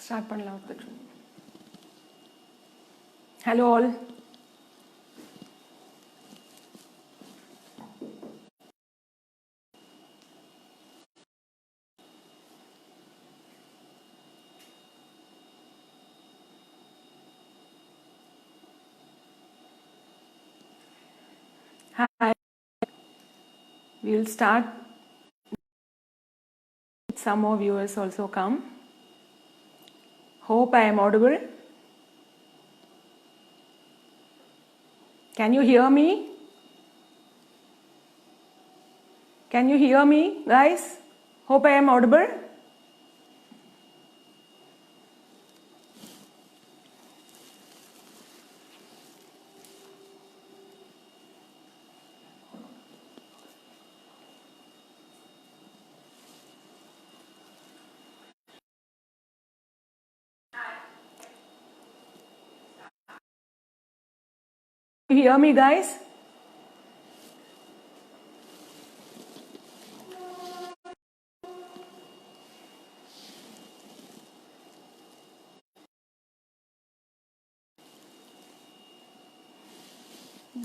Start பண்ணலாம் ஒருத்தர். Hello all. Hi. We'll start. Some more viewers also come. Hope I am audible. Can you hear me? Can you hear me, guys? Hope I am audible. You hear me, guys?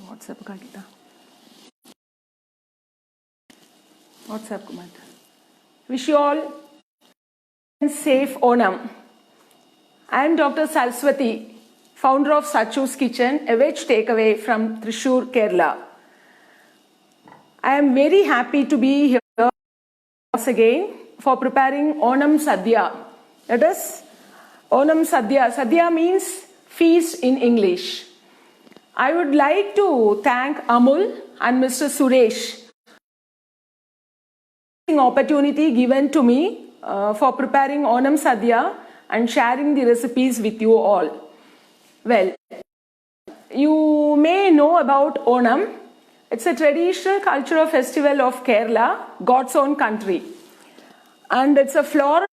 WhatsApp काटिता. WhatsApp को मत. Wish you all safe Onam. I am Dr. Saraswati, founder of Sachu's Kitchen, a veg takeaway from Thrissur, Kerala. I am very happy to be here once again for preparing Onam Sadhya. That is Onam Sadhya. Sadhya means feast in English. I would like to thank Amul and Mr. Suresh for the opportunity given to me for preparing Onam Sadhya and sharing the recipes with you all. Well, you may know about Onam. It's a traditional cultural festival of Kerala, God's own country. And it's a floral.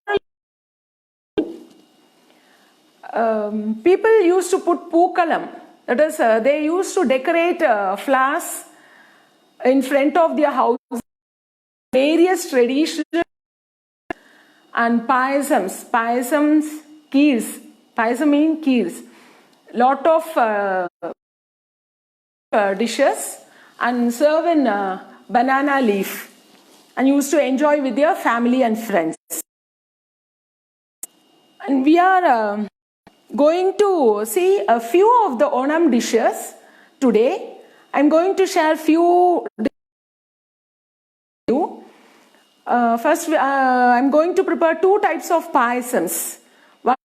People used to put pookalam. That is, they used to decorate flowers in front of their houses. Various traditional and payasams, keers. Payasam means keers. Lot of dishes and serve in banana leaf and used to enjoy with their family and friends. And we are going to see a few of the Onam dishes today. I'm going to share few first, I'm going to prepare two types of payasams. One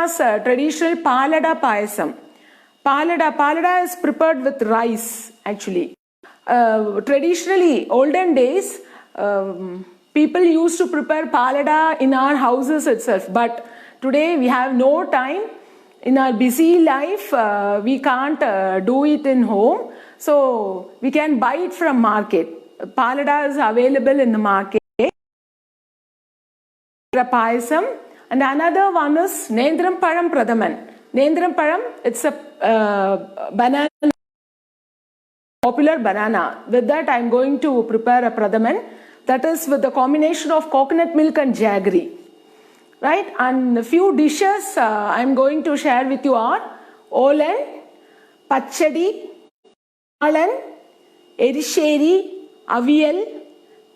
is traditional palada payasam. Palada is prepared with rice actually. Traditionally, olden days, people used to prepare palada in our houses itself. But today we have no time. In our busy life, we can't do it in home. So we can buy it from market. Palada is available in the market. Payasam. And another one is Nendram Param Pradaman. Nendram Param, it's a banana, popular banana. With that, I'm going to prepare a Pradaman. That is with the combination of coconut milk and jaggery. Right? And a few dishes I'm going to share with you are Olan, Pachadi, Alan, Erisheri, Avial,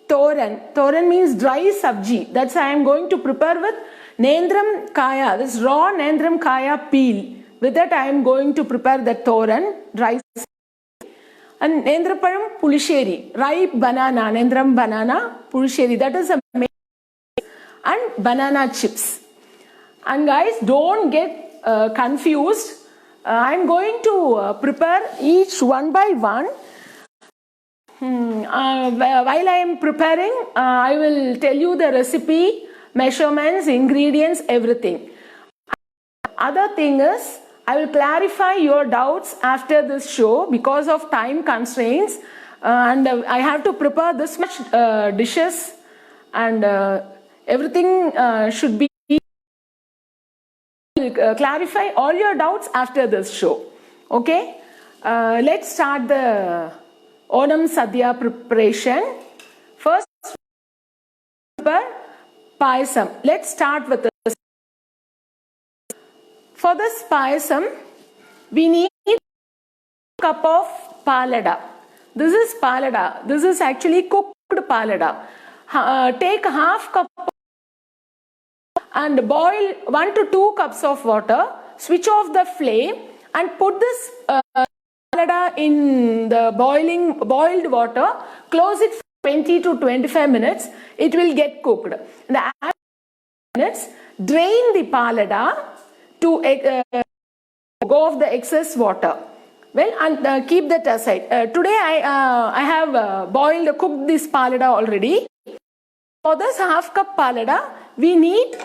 Thoran. Thoran means dry sabji. That's why I am going to prepare with Nendram Kaya. This raw Nendram Kaya peel. With that I am going to prepare the Thoran, dry sabji. And Nendraparam Pulisheri, ripe banana, Nendram banana, Pulisheri. That is a and banana chips. And guys, don't get confused. I'm going to prepare each one by one. While I am preparing, I will tell you the recipe, measurements, ingredients, everything. Other thing is, I will clarify your doubts after this show because of time constraints. And I have to prepare this much dishes and everything should be clarify all your doubts after this show. Okay? Let's start the Onam Sadhya preparation. First, prepare payasam. Let's start with this. For this payasam, we need a cup of palada. This is palada. This is actually cooked palada. Take half cup and boil 1 to 2 cups of water. Switch off the flame and put this palada in the boiled water. Close it for 20 to 25 minutes. It will get cooked. And after minutes, drain the palada to go off the excess water. Well, and keep that aside. Today I have cooked this palada already. For this half cup palada, we need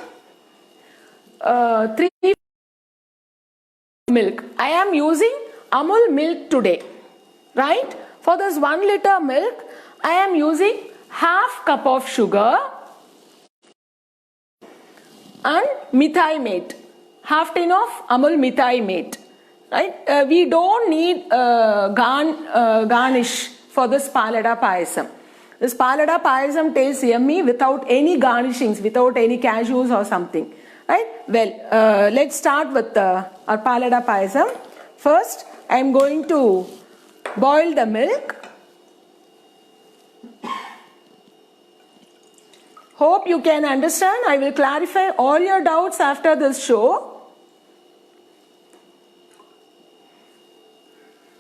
3 milk. I am using Amul milk today, right? For this 1 liter milk, I am using half cup of sugar and mithai mate, half tin of Amul mithai mate, right? We don't need garnish for this palada payasam. This palada payasam tastes yummy without any garnishings, without any cashews or something, right? Well, let's start with our palada payasam. First, I am going to boil the milk. Hope you can understand. I will clarify all your doubts after this show.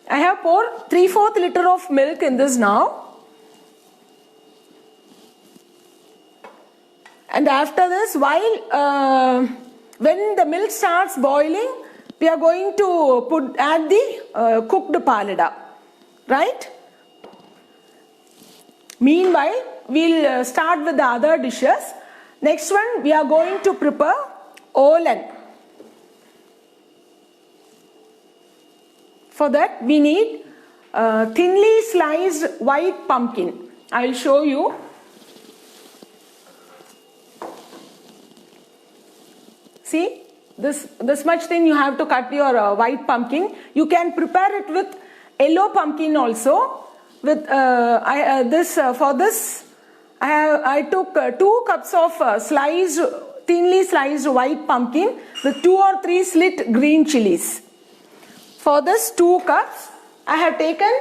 I have poured 3/4 liter of milk in this now. And after this, when the milk starts boiling, we are going to add the cooked palada, right? Meanwhile, we'll start with the other dishes. Next one, we are going to prepare olan. For that, we need thinly sliced white pumpkin. I will show you. See, this much thin you have to cut your white pumpkin. You can prepare it with yellow pumpkin also. With for this, I took 2 cups of thinly sliced white pumpkin with 2 or 3 slit green chilies. For this 2 cups, I have taken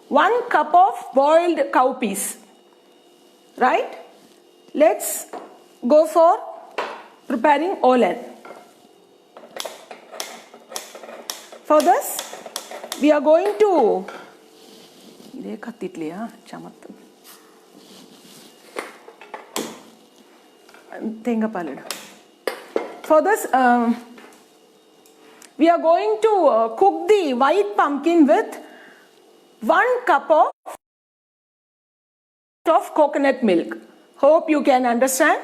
1 cup of boiled cowpeas. Right? Let's go for preparing olan. For this, we are going to for this, we are going to cook the white pumpkin with 1 cup of coconut milk. Hope you can understand.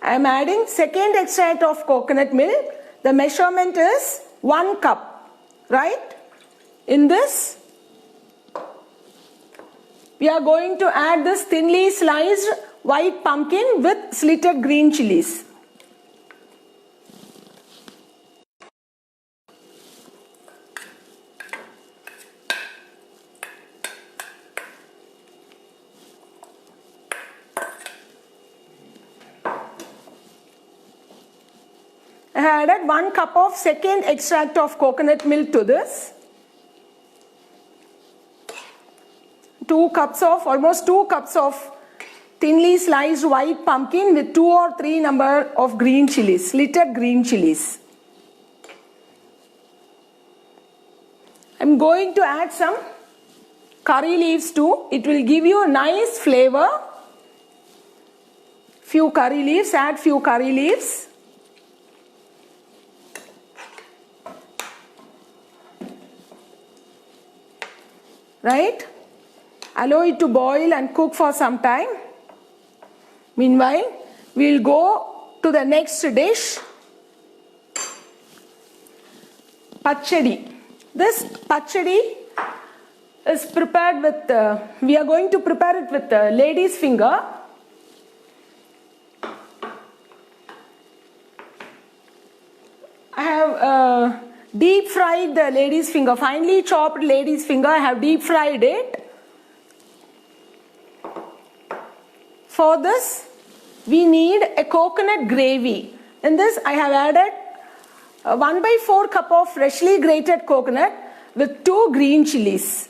I am adding second extract of coconut milk. The measurement is 1 cup, right? In this, we are going to add this thinly sliced white pumpkin with slitted green chilies. I added 1 cup of second extract of coconut milk to this. 2 cups of thinly sliced white pumpkin with 2 or 3 number of green chilies, slitted green chilies. I'm going to add some curry leaves too. It will give you a nice flavor. Few curry leaves, add few curry leaves. Right? Allow it to boil and cook for some time. Meanwhile, we will go to the next dish. Pachadi. This pachadi is prepared with, we are going to prepare it with lady's finger. I have deep fried the lady's finger, finely chopped lady's finger. I have deep fried it. For this, we need a coconut gravy. In this, I have added 1/4 cup of freshly grated coconut with 2 green chilies,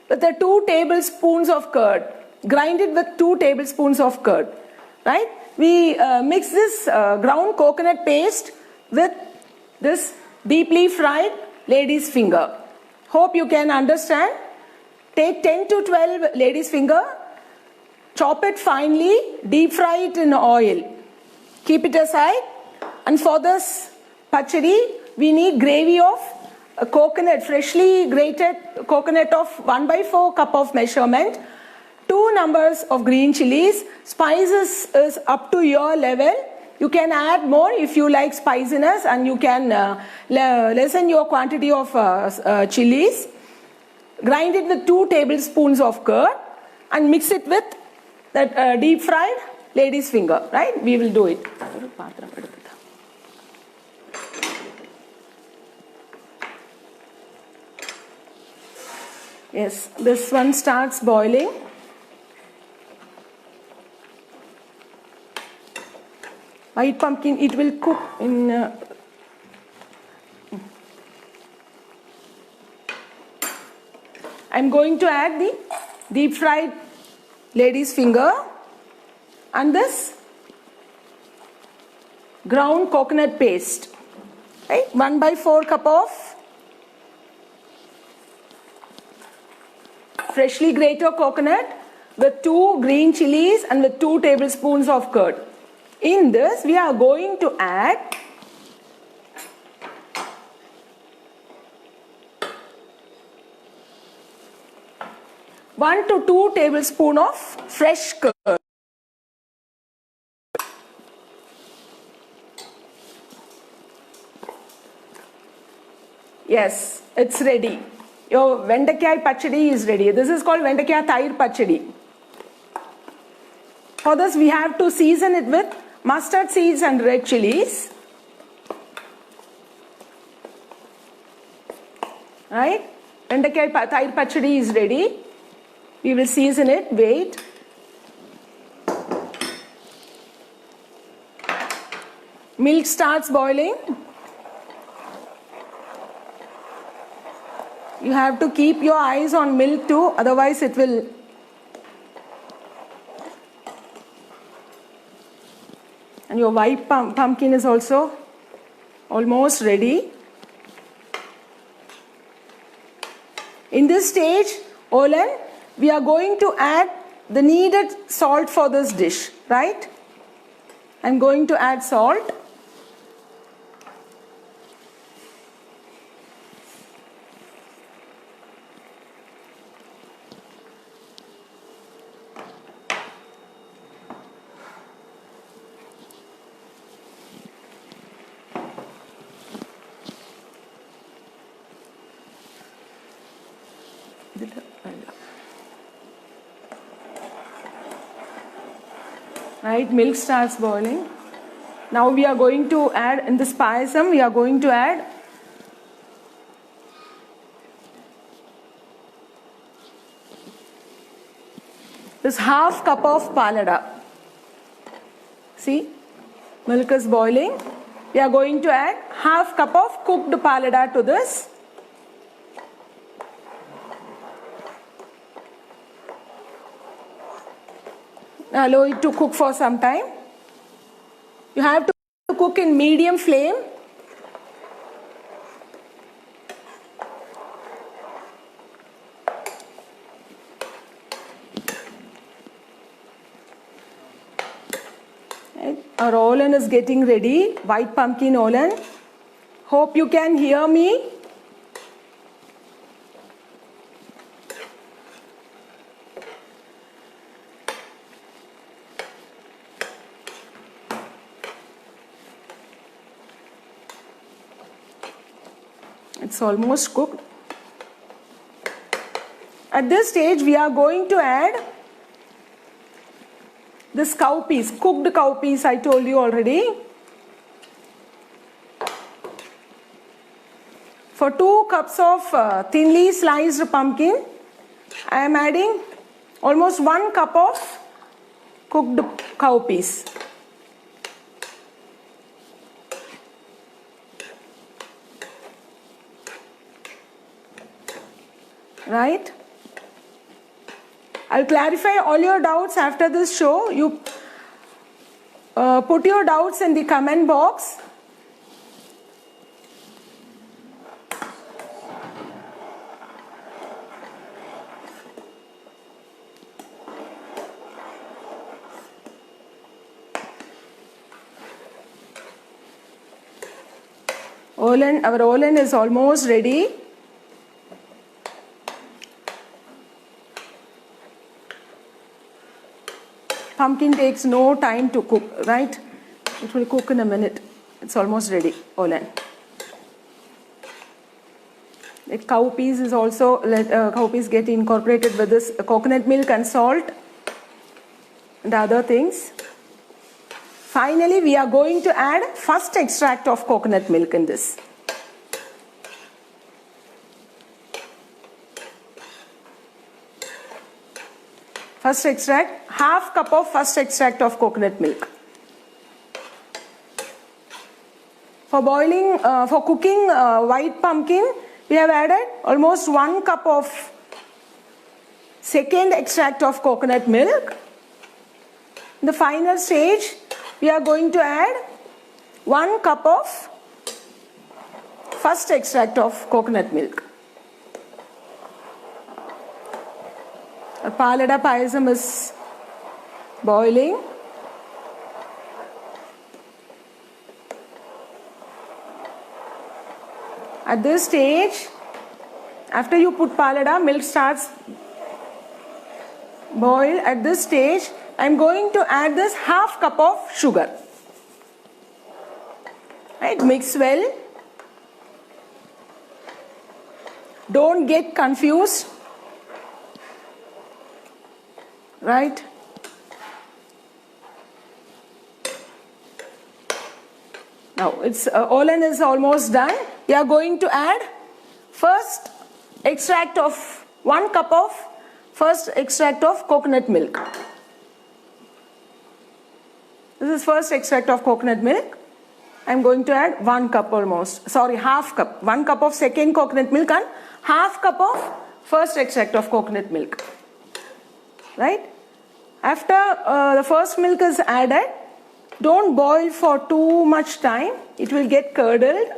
with the 2 tablespoons of curd. Grind it with 2 tablespoons of curd. Right? We mix this ground coconut paste with this deeply fried lady's finger. Hope you can understand. Take 10 to 12 lady's finger, chop it finely, deep fry it in oil. Keep it aside. And for this pachadi, we need gravy of coconut, freshly grated coconut of 1/4 cup of measurement, 2 numbers of green chilies. Spices is up to your level. You can add more if you like spiciness, and you can lessen your quantity of chilies. Grind it with 2 tablespoons of curd and mix it with that deep fried lady's finger. Right? We will do it. Yes, this one starts boiling. White pumpkin, it will cook in I'm going to add the deep fried lady's finger and this ground coconut paste. Right? 1/4 cup of freshly grated coconut with 2 green chilies and with 2 tablespoons of curd. In this, we are going to add 1 to 2 tablespoons of fresh curd. Yes, it's ready. Your Vendakai pachadi is ready. This is called Vendakai Thair pachadi. For this, we have to season it with mustard seeds and red chilies. Right? Vendakai Thair pachadi is ready. We will season it. Wait. Milk starts boiling. You have to keep your eyes on milk too, otherwise it will. And your white pumpkin is also almost ready. In this stage, Olen, we are going to add the needed salt for this dish, right? I'm going to add salt. Right, milk starts boiling. Now we are going to add, in this payasam, we are going to add this half cup of palada. See, milk is boiling. We are going to add half cup of cooked palada to this. Allow it to cook for some time. You have to cook in medium flame. Right. Our Olen is getting ready. White pumpkin Olen. Hope you can hear me. It's almost cooked. At this stage, we are going to add this cowpeas, cooked cowpeas, I told you already. For 2 cups of thinly sliced pumpkin, I am adding almost 1 cup of cooked cowpeas. right? I'll clarify all your doubts after this show. You put your doubts in the comment box. Our Olen is almost ready. Pumpkin takes no time to cook, right? It will cook in a minute. It's almost ready, Olen. The cowpeas is also, cowpeas get incorporated with this coconut milk and salt and other things. Finally, we are going to add first extract of coconut milk in this. First extract, half cup of first extract of coconut milk. For boiling, for cooking white pumpkin, we have added almost 1 cup of second extract of coconut milk. In the final stage, we are going to add 1 cup of first extract of coconut milk. Our Palada payasam is boiling. At this stage, after you put palada, milk starts boil. At this stage, I am going to add this half cup of sugar. Right, mix well. Don't get confused. Right? Now it's Olen is almost done. We are going to add first extract of 1 cup of first extract of coconut milk. This is first extract of coconut milk. I am going to add 1 cup almost. Sorry, half cup. 1 cup of second coconut milk and half cup of first extract of coconut milk. Right? After the first milk is added, don't boil for too much time. It will get curdled.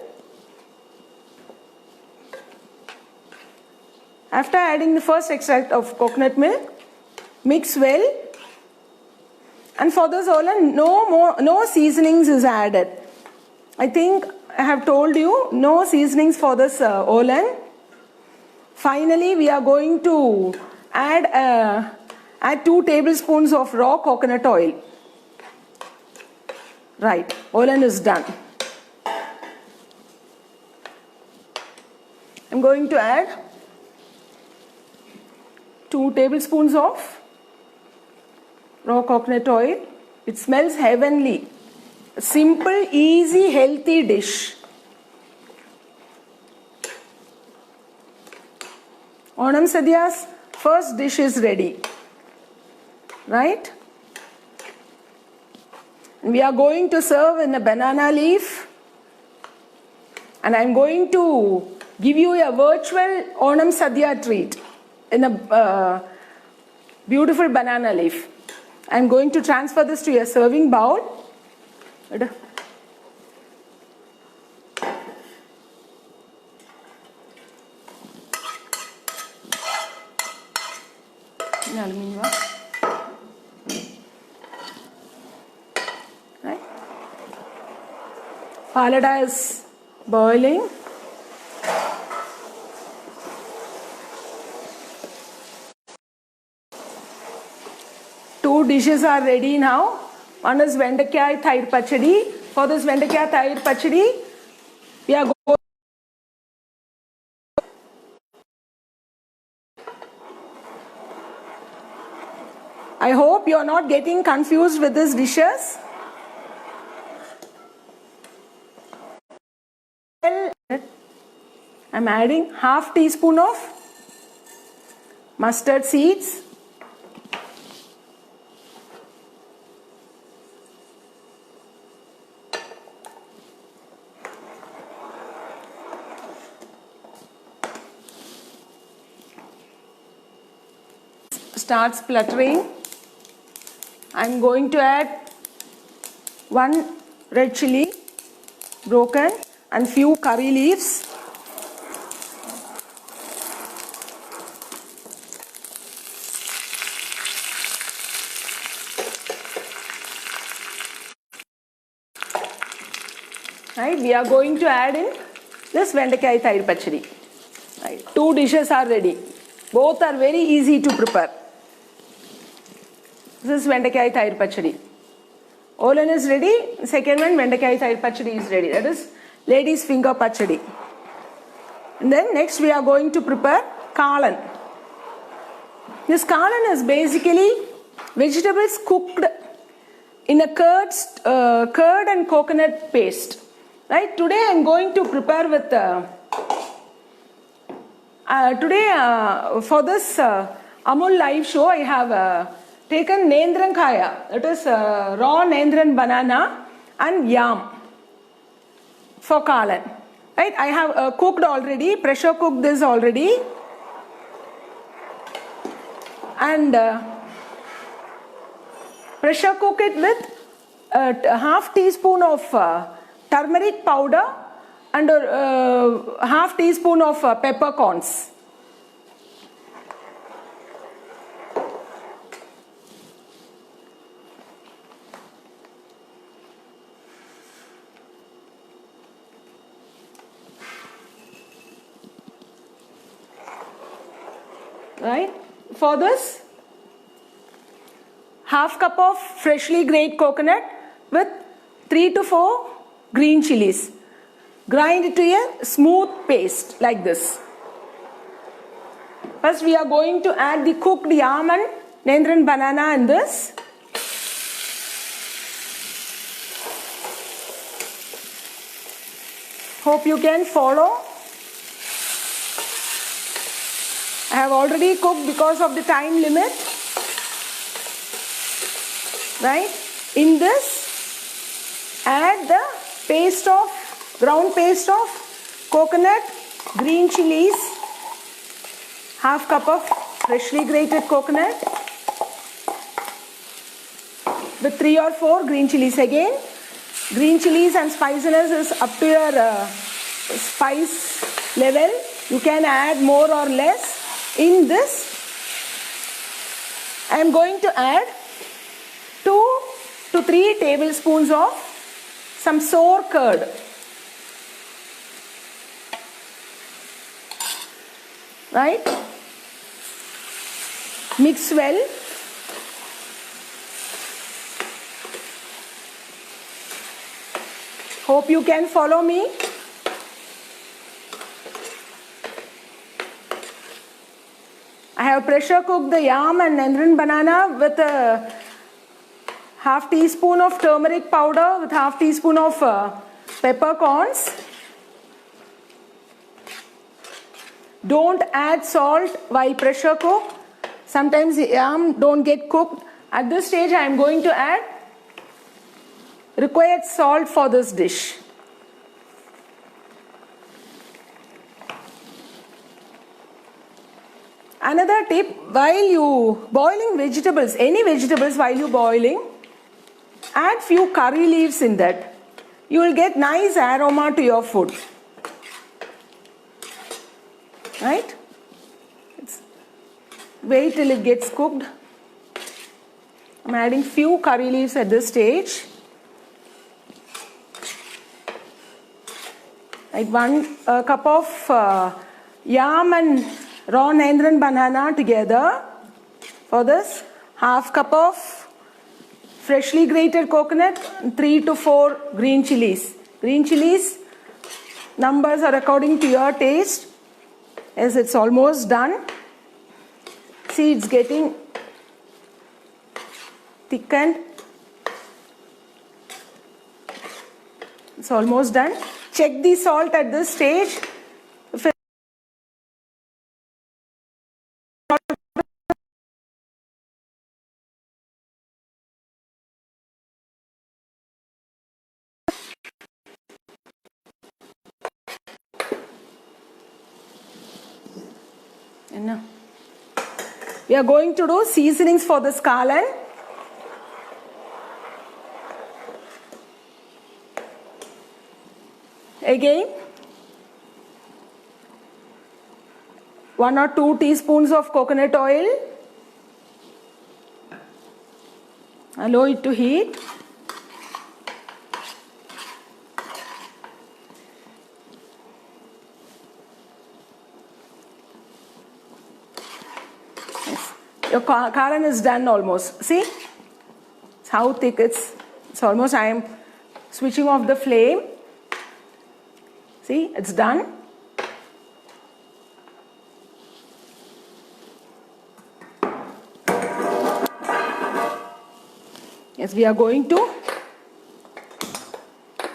After adding the first extract of coconut milk, mix well. And for this Olen, no seasonings is added. I think I have told you no seasonings for this Olen. Finally, we are going to add 2 tablespoons of raw coconut oil. Right, Olen is done. I'm going to add 2 tablespoons of raw coconut oil. It smells heavenly. A simple, easy, healthy dish. Onam Sadhya's first dish is ready. Right? And we are going to serve in a banana leaf. And I am going to give you a virtual Onam Sadhya treat in a beautiful banana leaf. I am going to transfer this to a serving bowl. Right? Palada is boiling. Two dishes are ready now. One is Vendakkai Thair Pachadi. For this Vendakkai Thair Pachadi, we are going. I hope you are not getting confused with these dishes. I'm adding half teaspoon of mustard seeds. start spluttering, I'm going to add 1 red chili broken and few curry leaves. Right, we are going to add in this Vendakai Thair Pachadi. Right, 2 dishes are ready. Both are very easy to prepare. This is Vendakai Thair Pachadi. Olan is ready. Second one, Vendakai Thair Pachadi is ready. That is ladies finger pachadi. And then next we are going to prepare kalan. This kalan is basically vegetables cooked in a curd and coconut paste. Right? Today I am going to prepare with for this Amul live show I have taken Nendran Kaya, that is raw Nendran banana and yam for kalan. Right? I have cooked already, pressure cooked this already, and pressure cook it with a half teaspoon of turmeric powder and half teaspoon of peppercorns. Right? For this, half cup of freshly grated coconut with 3 to 4 green chilies. Grind it to a smooth paste like this. First we are going to add the cooked yam and Nendran banana in this. Hope you can follow. I have already cooked because of the time limit. Right? In this, add the ground paste of coconut, green chilies, half cup of freshly grated coconut with 3 or 4 green chilies again. Green chilies and spiciness is up to your spice level. You can add more or less. In this, I am going to add 2 to 3 tablespoons of some sour curd. Right? Mix well. Hope you can follow me. I have pressure cooked the yam and Nendran banana with a half teaspoon of turmeric powder with half teaspoon of peppercorns. Don't add salt while pressure cook. Sometimes the yam don't get cooked. At this stage I am going to add required salt for this dish. Another tip, while you boiling vegetables, any vegetables while you boiling, add few curry leaves in that. You will get nice aroma to your food. Right? Wait till it gets cooked. I'm adding few curry leaves at this stage. Like 1 cup of yam and raw Nendran banana together. For this, half cup of freshly grated coconut, 3 to 4 green chilies. Green chilies, numbers are according to your taste. As it's almost done. See, it's getting thickened. It's almost done. Check the salt at this stage. If it We are going to do seasonings for the scallion. Again, 1 or 2 teaspoons of coconut oil. Allow it to heat. Yes. Your scallion is done almost. See how thick it's almost. I am switching off the flame. See, it's done. Yes, we are going to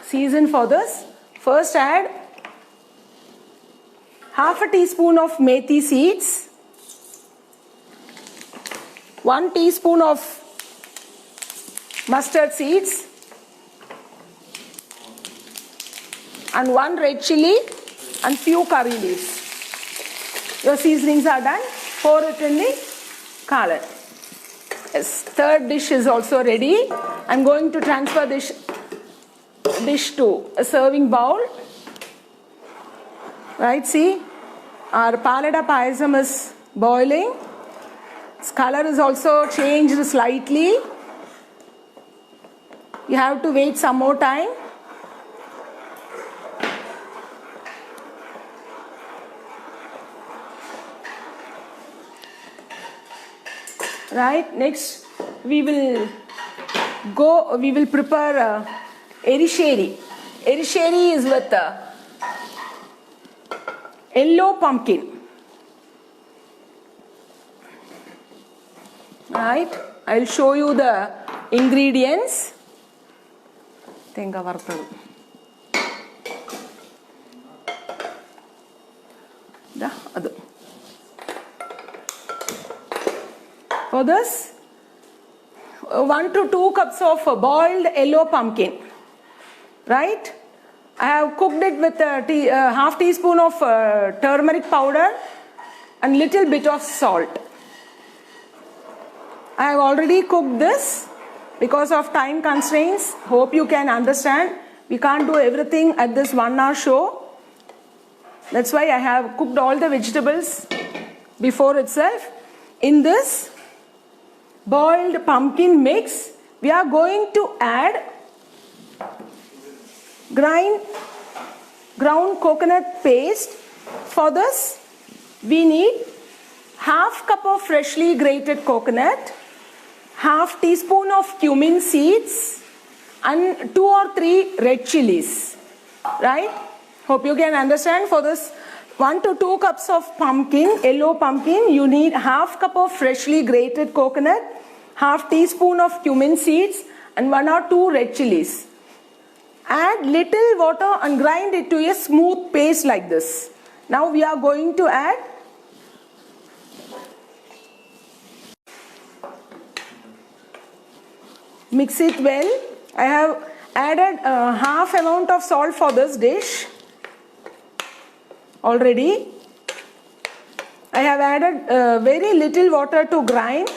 season for this. First add half a teaspoon of methi seeds, 1 teaspoon of mustard seeds, and 1 red chili and few curry leaves. Your seasonings are done. Pour it in the scallion. Yes, third dish is also ready. I'm going to transfer this dish to a serving bowl. Right, see, our palada payasam is boiling. Its color is also changed slightly. You have to wait some more time. Right, next we will prepare erisheri. Erisheri is with yellow pumpkin. Right, I'll show you the ingredients. Thenga vartadu. Da adu. For this, 1 to 2 cups of boiled yellow pumpkin. Right? I have cooked it with half teaspoon of turmeric powder and little bit of salt. I have already cooked this because of time constraints. Hope you can understand. We can't do everything at this 1 hour show. That's why I have cooked all the vegetables before itself. In this boiled pumpkin mix, we are going to add ground coconut paste. For this, we need half cup of freshly grated coconut, half teaspoon of cumin seeds, and 2 or 3 red chilies. Right? Hope you can understand. For this 1 to 2 cups of pumpkin, yellow pumpkin, you need half cup of freshly grated coconut, half teaspoon of cumin seeds, and 1 or 2 red chilies. Add little water and grind it to a smooth paste like this. Now we are going to add mix it well. I have added half amount of salt for this dish already. I have added very little water to grind.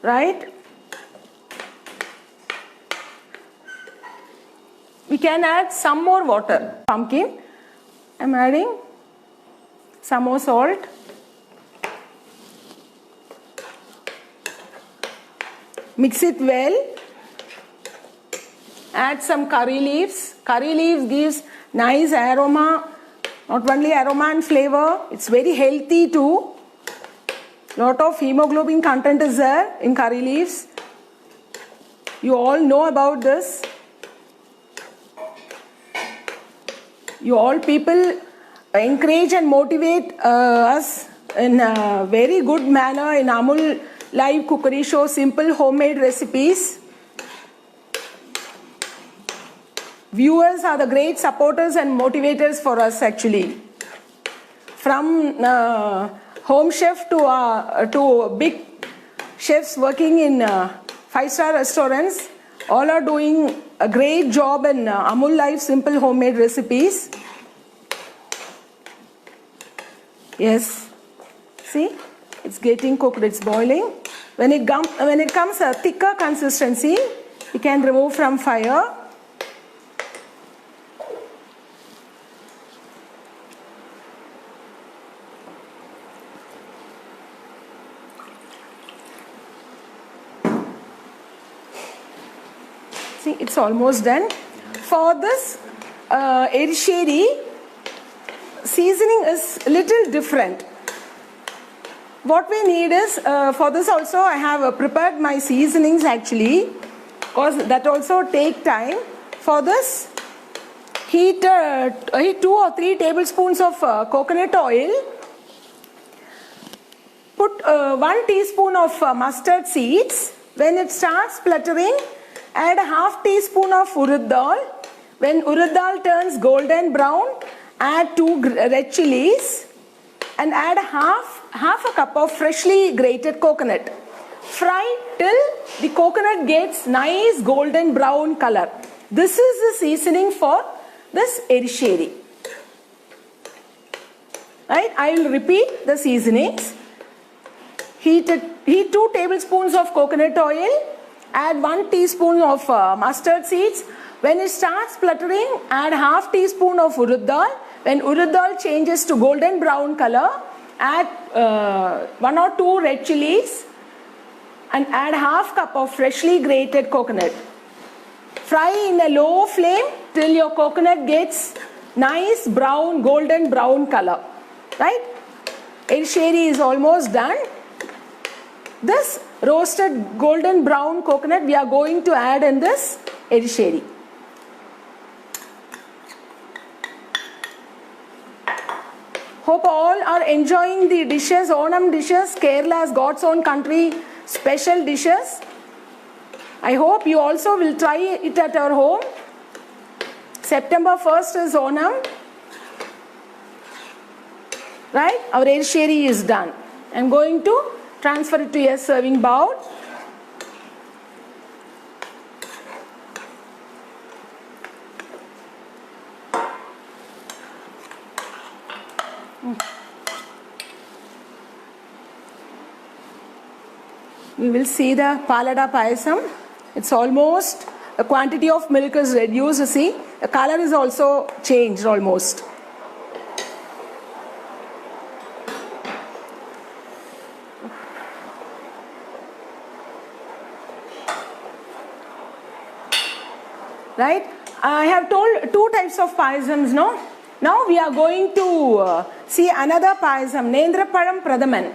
Right? We can add some more water. Pumpkin. I am adding some more salt. Mix it well. Add some curry leaves. Curry leaves gives nice aroma. Not only aroma and flavor, it's very healthy too. Lot of hemoglobin content is there in curry leaves. You all know about this. You all people encourage and motivate us in a very good manner in Amul Live Cookery Show, simple homemade recipes. Viewers are the great supporters and motivators for us actually. From home chef to big chefs working in 5-star restaurants, all are doing a great job in Amul Live simple homemade recipes. Yes. See, it's getting cooked, it's boiling. When it comes a thicker consistency, you can remove from fire. See, it's almost done. For this erisheri, seasoning is a little different. What we need is, for this also I have prepared my seasonings actually, because that also take time. For this, heat 2 or 3 tablespoons of coconut oil. Put 1 teaspoon of mustard seeds. When it starts spluttering, add a half teaspoon of urad dal. When urad dal turns golden brown, add 2 red chilies and add half a cup of freshly grated coconut. Fry till the coconut gets nice golden brown color. This is the seasoning for this erisheri. Right? I will repeat the seasonings. Heat 2 tablespoons of coconut oil. Add 1 teaspoon of mustard seeds. When it starts spluttering, add half teaspoon of urad dal. When urad dal changes to golden brown color, add 1 or 2 red chilies and add half cup of freshly grated coconut. Fry in a low flame till your coconut gets nice brown, golden brown color. Right? Erisheri is almost done. This roasted golden brown coconut we are going to add in this erisheri. Hope all are enjoying the dishes, Onam dishes, Kerala's God's own country special dishes. I hope you also will try it at our home. September 1st is Onam. Right? Our erisheri is done. I am going to transfer it to a serving bowl. We will see the palada payasam. It's almost, the quantity of milk is reduced. You see, the color is also changed almost. Right? I have told 2 types of payasams, no? Now we are going to see another payasam, Nendrapalam Pradaman.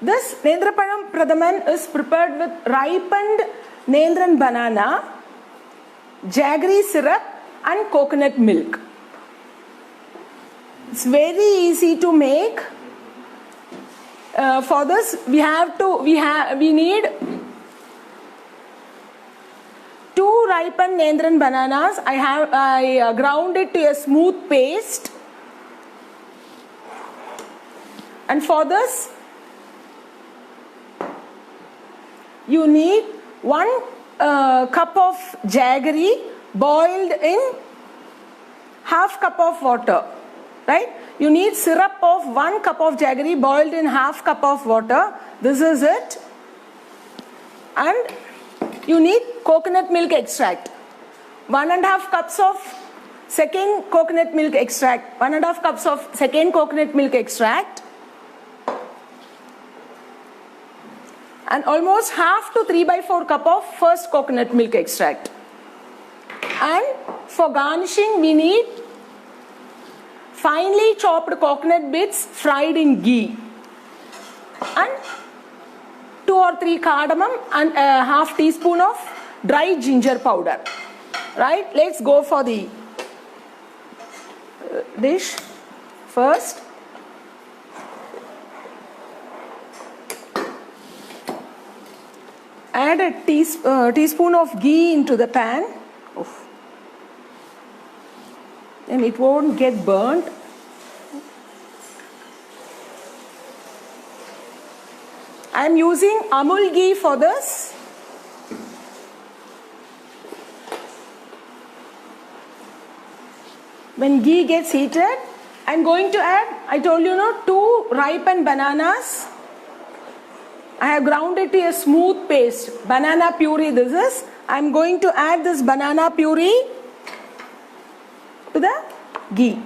This Nendrapalam Pradaman is prepared with ripened Nendran banana, jaggery syrup and coconut milk. It's very easy to make. For this we need 2 ripened Nendran bananas. I ground it to a smooth paste. And for this, you need 1 cup of jaggery boiled in half cup of water. Right? You need syrup of 1 cup of jaggery boiled in half cup of water. This is it. And you need coconut milk extract. 1.5 cups of second coconut milk extract. 1.5 cups of second coconut milk extract. And almost half to 3/4 cup of first coconut milk extract. And for garnishing, we need finely chopped coconut bits fried in ghee. And 2 or 3 cardamom and a half teaspoon of dry ginger powder. Right? Let's go for the dish first. Add a teaspoon of ghee into the pan. Oof. And it won't get burnt. I am using Amul ghee for this. When ghee gets heated, I'm going to add, I told you, 2 ripened bananas. I have ground it to a smooth paste. Banana puree this is. I'm going to add this banana puree to the ghee.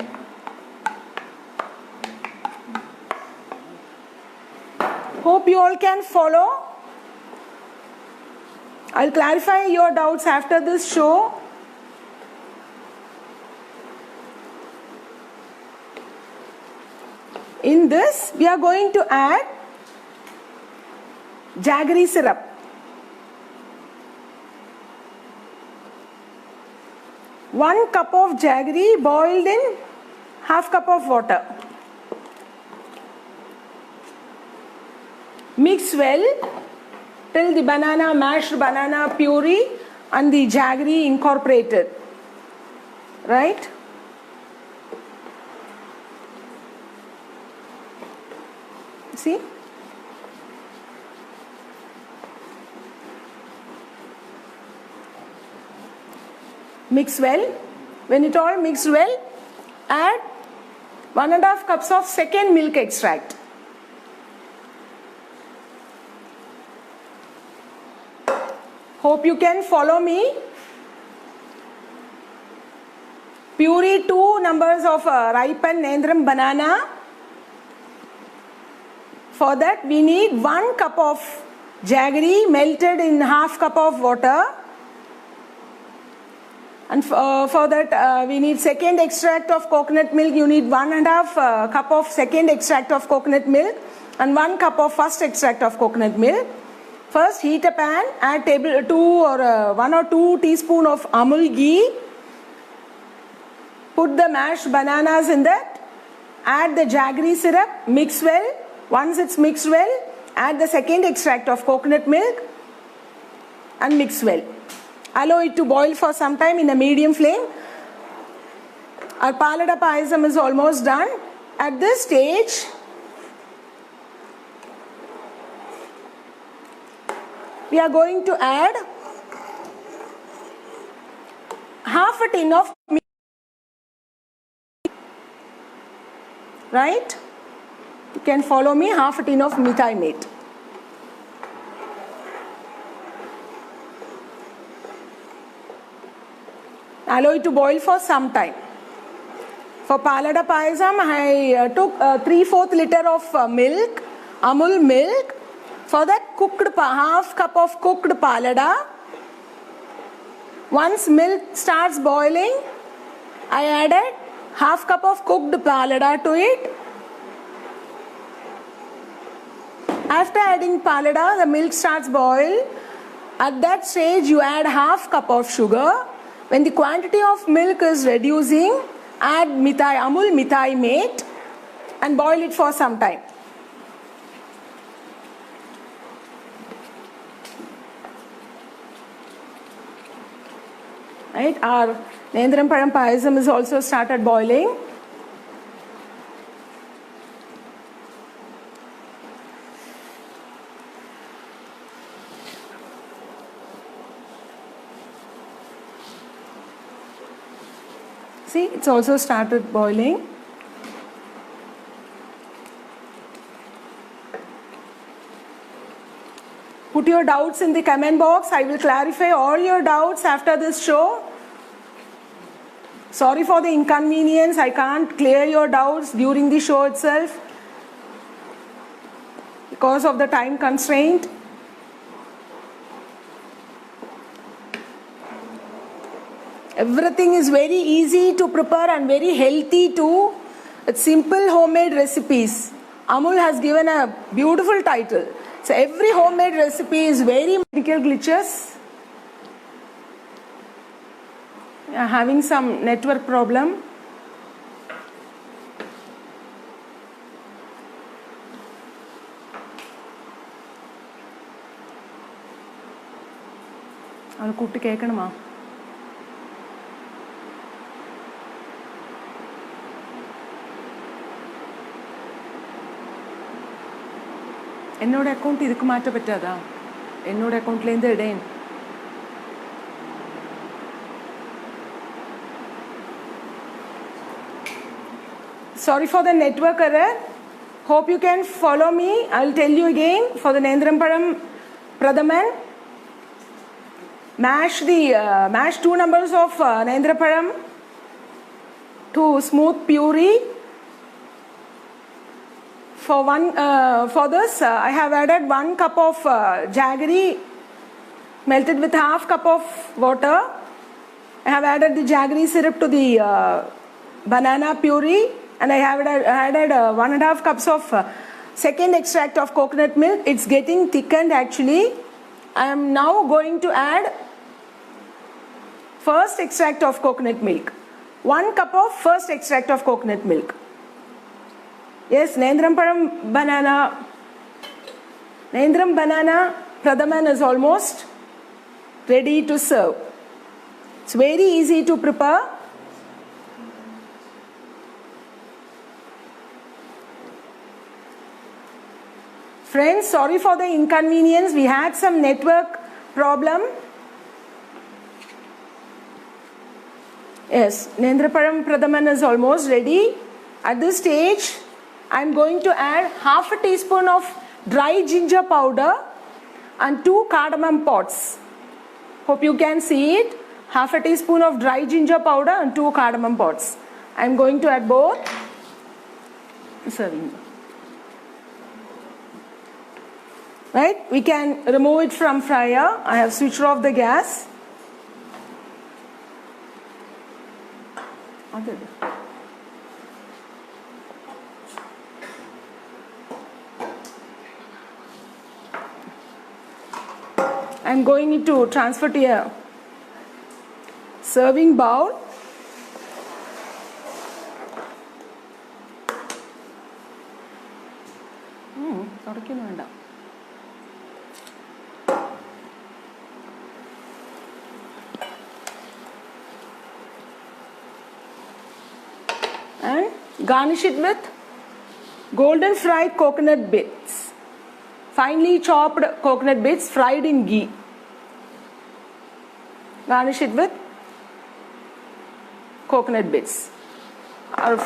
Hope you all can follow. I'll clarify your doubts after this show. In this, we are going to add jaggery syrup. One cup of jaggery boiled in half cup of water. Mix well till the mashed banana puree and the jaggery incorporated. Right? See? Mix well. When it all mixed well, add 1.5 cups of second milk extract. Hope you can follow me. Puree 2 numbers of ripened Nendram banana. For that we need 1 cup of jaggery melted in half cup of water. And for that we need second extract of coconut milk. You need 1.5 cup of second extract of coconut milk and 1 cup of first extract of coconut milk. First heat a pan, add 1 or 2 teaspoons of Amul ghee. Put the mashed bananas in that. Add the jaggery syrup, mix well. Once it's mixed well, add the second extract of coconut milk and mix well. Allow it to boil for some time in a medium flame. Our palada payasam is almost done. At this stage, we are going to add half a tin of milk. Right? You can follow me, half a tin of mithai mate. Allow it to boil for some time. For palada payasam, I took 3/4 liter of milk, Amul milk. For that, half cup of cooked palada. Once milk starts boiling, I added half cup of cooked palada to it. After adding palada, the milk starts boil. At that stage, you add half cup of sugar. When the quantity of milk is reducing, add Amul mithai mate and boil it for some time. Right? Our Nendram Padam payasam is also started boiling. See, it's also started boiling. Put your doubts in the comment box. I will clarify all your doubts after this show. Sorry for the inconvenience. I can't clear your doubts during the show itself because of the time constraint. Everything is very easy to prepare and very healthy too. It's simple homemade recipes. Amul has given a beautiful title. So every homemade recipe is very technical glitches. Having some network problem. I'll cook the என்னோட account இதுக்கு மாற்ற பറ്റാதா என்னோட அக்கவுண்ட்லேருந்து இடேன் Sorry for the network error. Hope you can follow me. I'll tell you again. For the Nendram Pradaman, mash 2 numbers of Nendraparam to smooth puree. For this, I have added 1 cup of jaggery melted with half cup of water. I have added the jaggery syrup to the banana puree, and I have added 1.5 cups of second extract of coconut milk. It's getting thickened actually. I am now going to add first extract of coconut milk. 1 cup of first extract of coconut milk. Yes, Nendram banana Pradaman is almost ready to serve. It's very easy to prepare. Friends, sorry for the inconvenience. We had some network problem. Yes, Nendraparam Pradaman is almost ready. At this stage, I am going to add half a teaspoon of dry ginger powder and 2 cardamom pods. Hope you can see it. Half a teaspoon of dry ginger powder and 2 cardamom pods. I am going to add both. Serving. Right? We can remove it from fryer. I have switched off the gas. I am going to transfer to a serving bowl. And garnish it with golden fried coconut bits. Finely chopped coconut bits fried in ghee. Garnish it with coconut bits. Our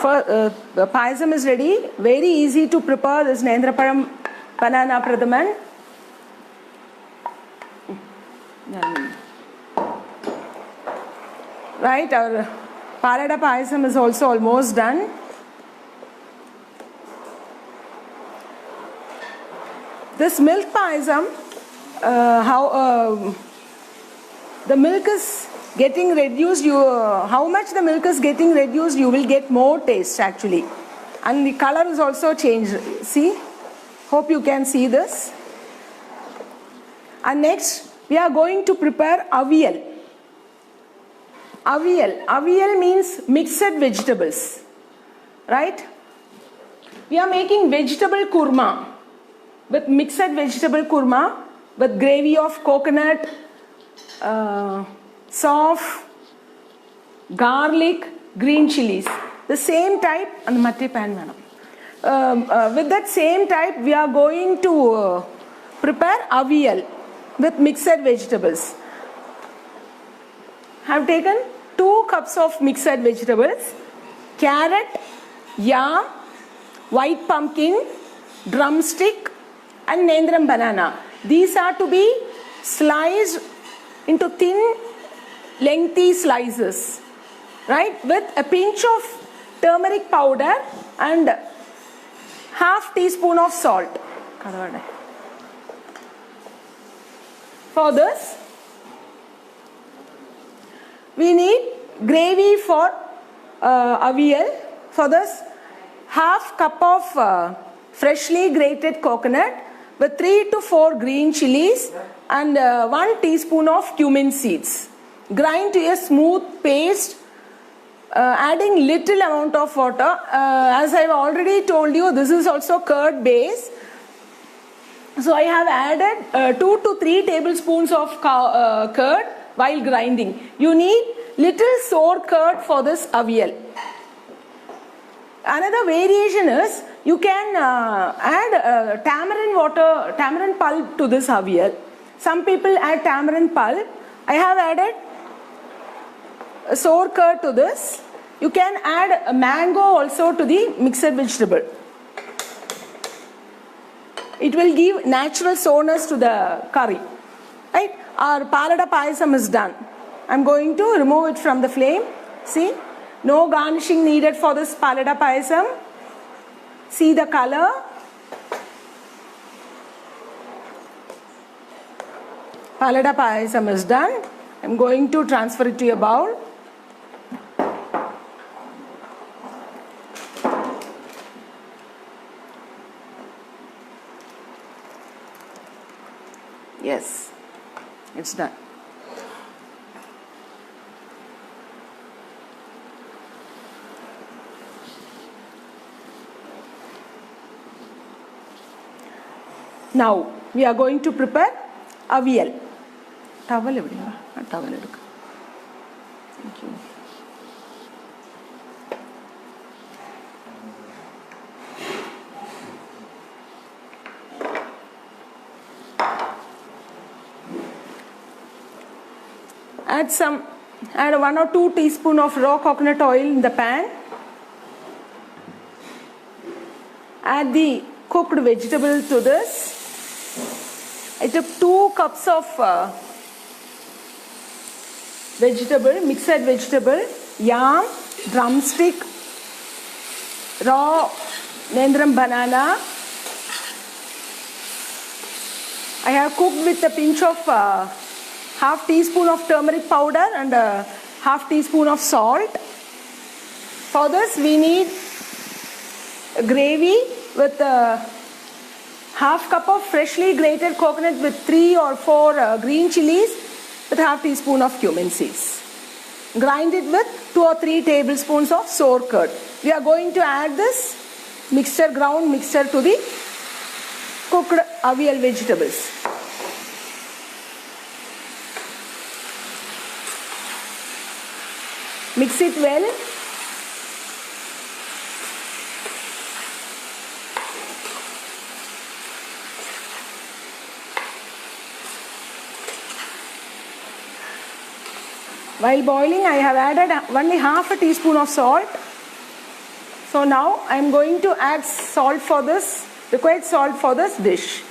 the payasam is ready. Very easy to prepare this Nendraparam banana Pradaman. Right, our Palada payasam is also almost done. This milk payasam, the milk is getting reduced. How much the milk is getting reduced, you will get more taste actually. And the color is also changed. See? Hope you can see this. And next, we are going to prepare avial. Avial means mixed vegetables. Right? We are making vegetable kurma. With mixed vegetable kurma with gravy of coconut, sauce, garlic, green chilies. The same type, and matti pan with that same type, we are going to prepare avial with mixed vegetables. Have taken 2 cups of mixed vegetables: carrot, yam, white pumpkin, drumstick, and Nendram banana. These are to be sliced into thin, lengthy slices, right? With a pinch of turmeric powder and half teaspoon of salt. For this, we need gravy for avial. For this, half cup of freshly grated coconut with 3 to 4 green chilies and 1 teaspoon of cumin seeds. Grind to a smooth paste, adding little amount of water. As I have already told you, this is also curd base. So I have added 2 to 3 tablespoons of curd while grinding. You need little sour curd for this avial. Another variation is you can add tamarind pulp to this avial. Some people add tamarind pulp. I have added sour curd to this. You can add a mango also to the mixed vegetable. It will give natural sourness to the curry. Right? Our palada payasam is done. I'm going to remove it from the flame. See? No garnishing needed for this palada payasam. See the color. Palada payasam is done. I'm going to transfer it to a bowl. Yes, it's done. Now we are going to prepare avial. Towel evidinga? Towel edukka. Thank you. Add 1 or 2 teaspoons of raw coconut oil in the pan. Add the cooked vegetable to this. I took 2 cups of mixed vegetable, yam, drumstick, raw Nendram banana. I have cooked with a pinch of half teaspoon of turmeric powder and half teaspoon of salt. For this we need a gravy with half cup of freshly grated coconut with 3 or 4 green chilies with half teaspoon of cumin seeds. Grind it with 2 or 3 tablespoons of sour curd. We are going to add this ground mixture to the cooked avial vegetables. Mix it well. While boiling, I have added only half a teaspoon of salt. So now I am going to add required salt for this dish.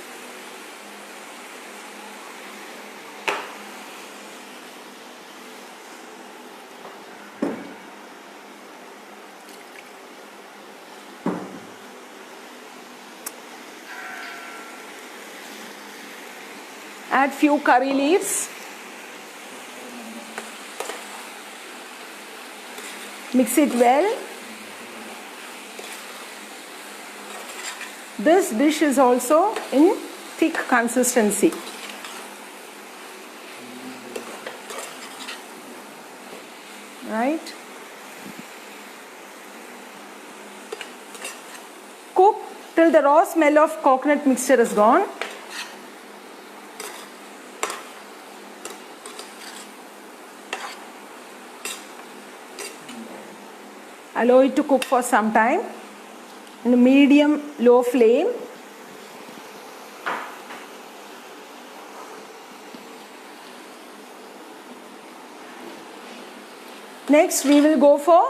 Add few curry leaves. Mix it well. This dish is also in thick consistency. Right? Cook till the raw smell of coconut mixture is gone. Allow it to cook for some time in a medium-low flame. Next, we will go for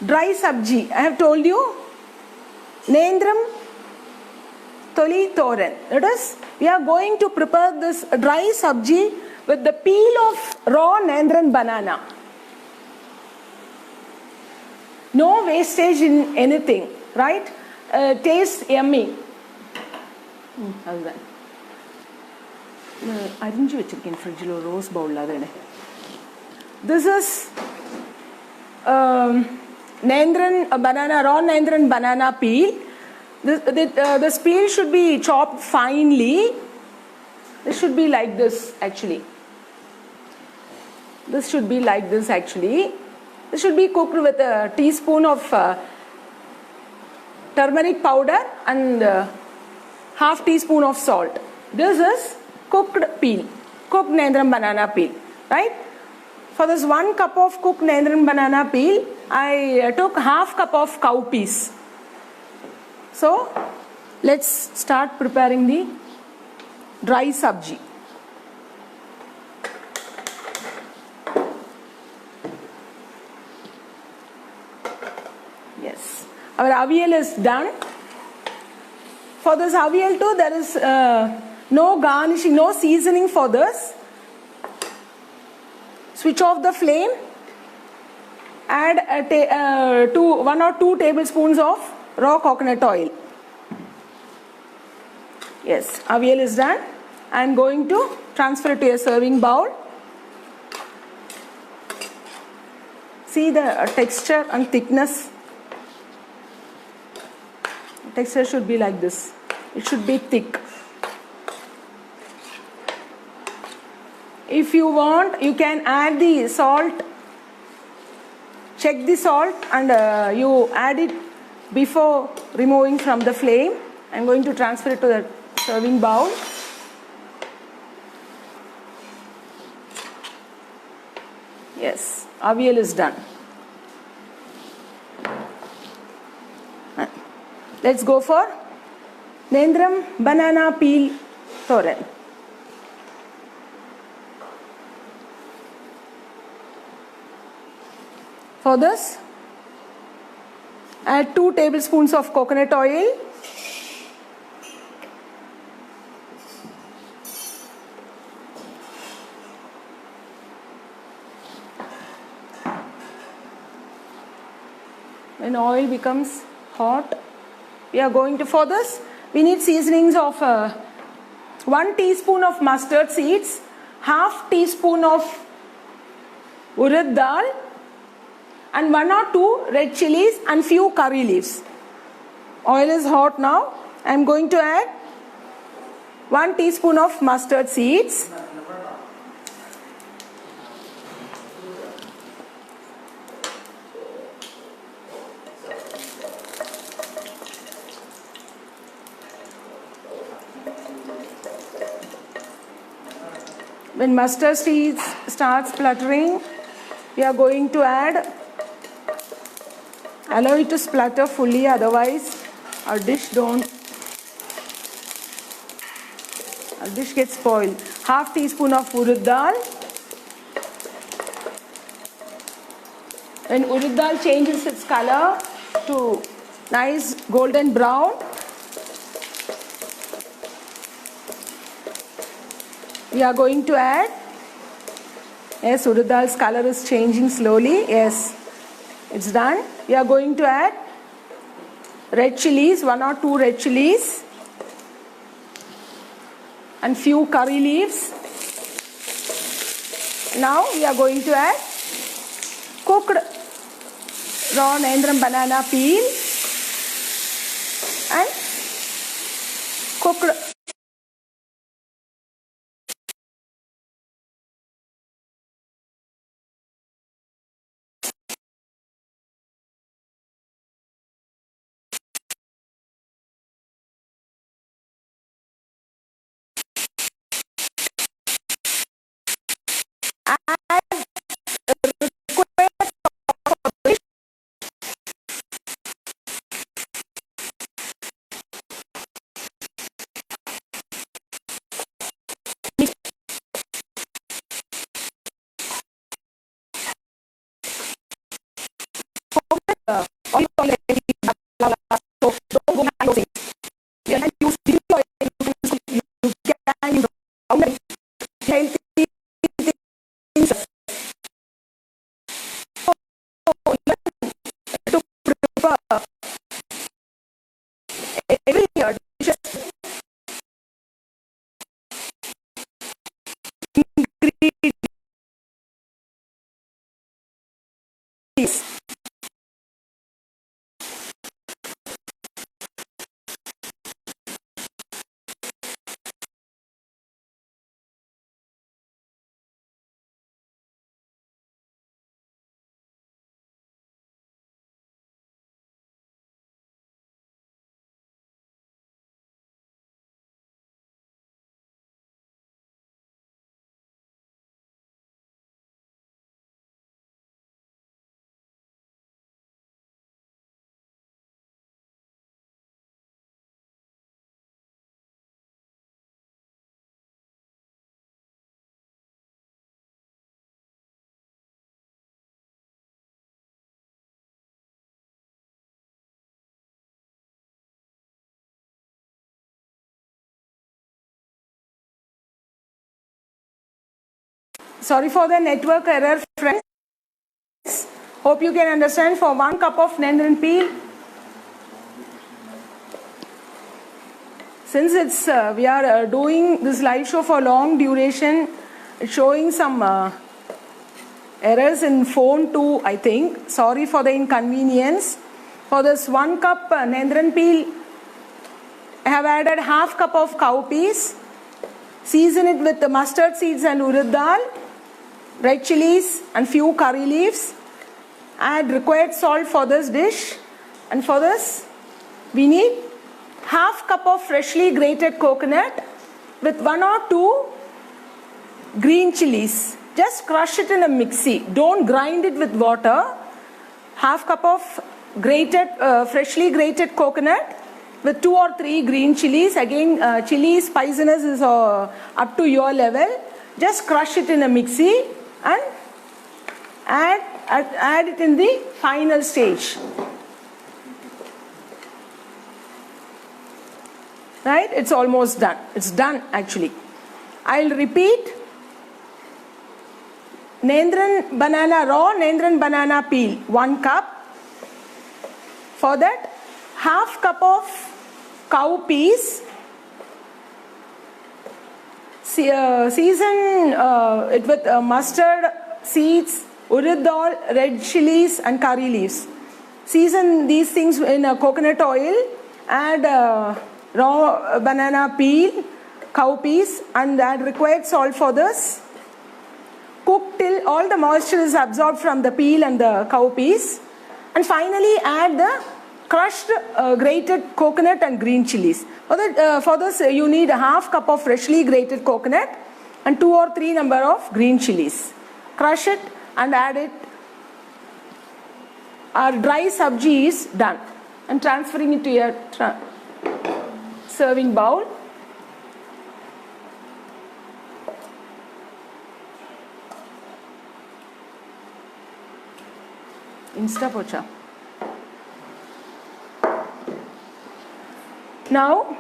dry sabji. I have told you, Nendram Toli Thoran. That is, we are going to prepare this dry sabji with the peel of raw Nendran banana. No wastage in anything, right? Tastes yummy. Arrange vechirken fridge lo rose bowl adane. This is Nendran banana, raw Nendran banana peel. This peel should be chopped finely. This should be like this actually. This should be like this actually. This should be cooked with a teaspoon of turmeric powder and half teaspoon of salt. This is cooked peel, cooked Nendram banana peel, right? For this 1 cup of cooked Nendram banana peel, I took half cup of cowpeas. So, let's start preparing the dry sabji. Yes, our avial is done. For this avial too, there is no garnishing, no seasoning for this. Switch off the flame. Add 1 or 2 tablespoons of raw coconut oil. Yes, avial is done. I am going to transfer it to a serving bowl. See the texture and thickness. Texture should be like this. It should be thick. If you want, you can add the salt. Check the salt and you add it before removing from the flame. I am going to transfer it to the serving bowl. Yes, avial is done. Let's go for Nendram banana peel thoran. For this, add 2 tablespoons of coconut oil. When oil becomes hot, we are going to, for this, we need seasonings of 1 teaspoon of mustard seeds, half teaspoon of urad dal, and 1 or 2 red chilies and few curry leaves. Oil is hot now. I am going to add 1 teaspoon of mustard seeds. When mustard seeds start spluttering, we are going to add, allow it to splutter fully, otherwise our dish gets spoiled. Half teaspoon of urad dal. When urad dal changes its color to nice golden brown, we are going to add, yes, urad dal's color is changing slowly. Yes, it's done. We are going to add red chilies, 1 or 2 red chilies, and few curry leaves. Now we are going to add cooked raw Nendram banana peel and cooked Sorry for the network error, friends. Hope you can understand. For 1 cup of Nendran peel, since it's we are doing this live show for long duration, showing some errors in phone too, I think. Sorry for the inconvenience. For this 1 cup Nendran peel, I have added half cup of cowpeas. Season it with the mustard seeds and urad dal, red chilies and few curry leaves. Add required salt for this dish. And for this, we need half cup of freshly grated coconut with 1 or 2 green chilies. Just crush it in a mixie. Don't grind it with water. Half cup of grated, freshly grated coconut with 2 or 3 green chilies. Again, chili spiciness is up to your level. Just crush it in a mixie and add it in the final stage. Right? It's almost done. It's done actually. I'll repeat. Nendran banana, raw Nendran banana peel, 1 cup. For that, half cup of cowpeas. Season it with mustard seeds, urad dal, red chilies and curry leaves. Season these things in coconut oil. Add raw banana peel, cowpeas, and add required salt for this. Cook till all the moisture is absorbed from the peel and the cowpeas. And finally add the crushed grated coconut and green chilies. For this you need a half cup of freshly grated coconut and 2 or 3 number of green chilies. Crush it and add it. Our dry sabji is done. I'm transferring it to your serving bowl. Insta pocha. Now,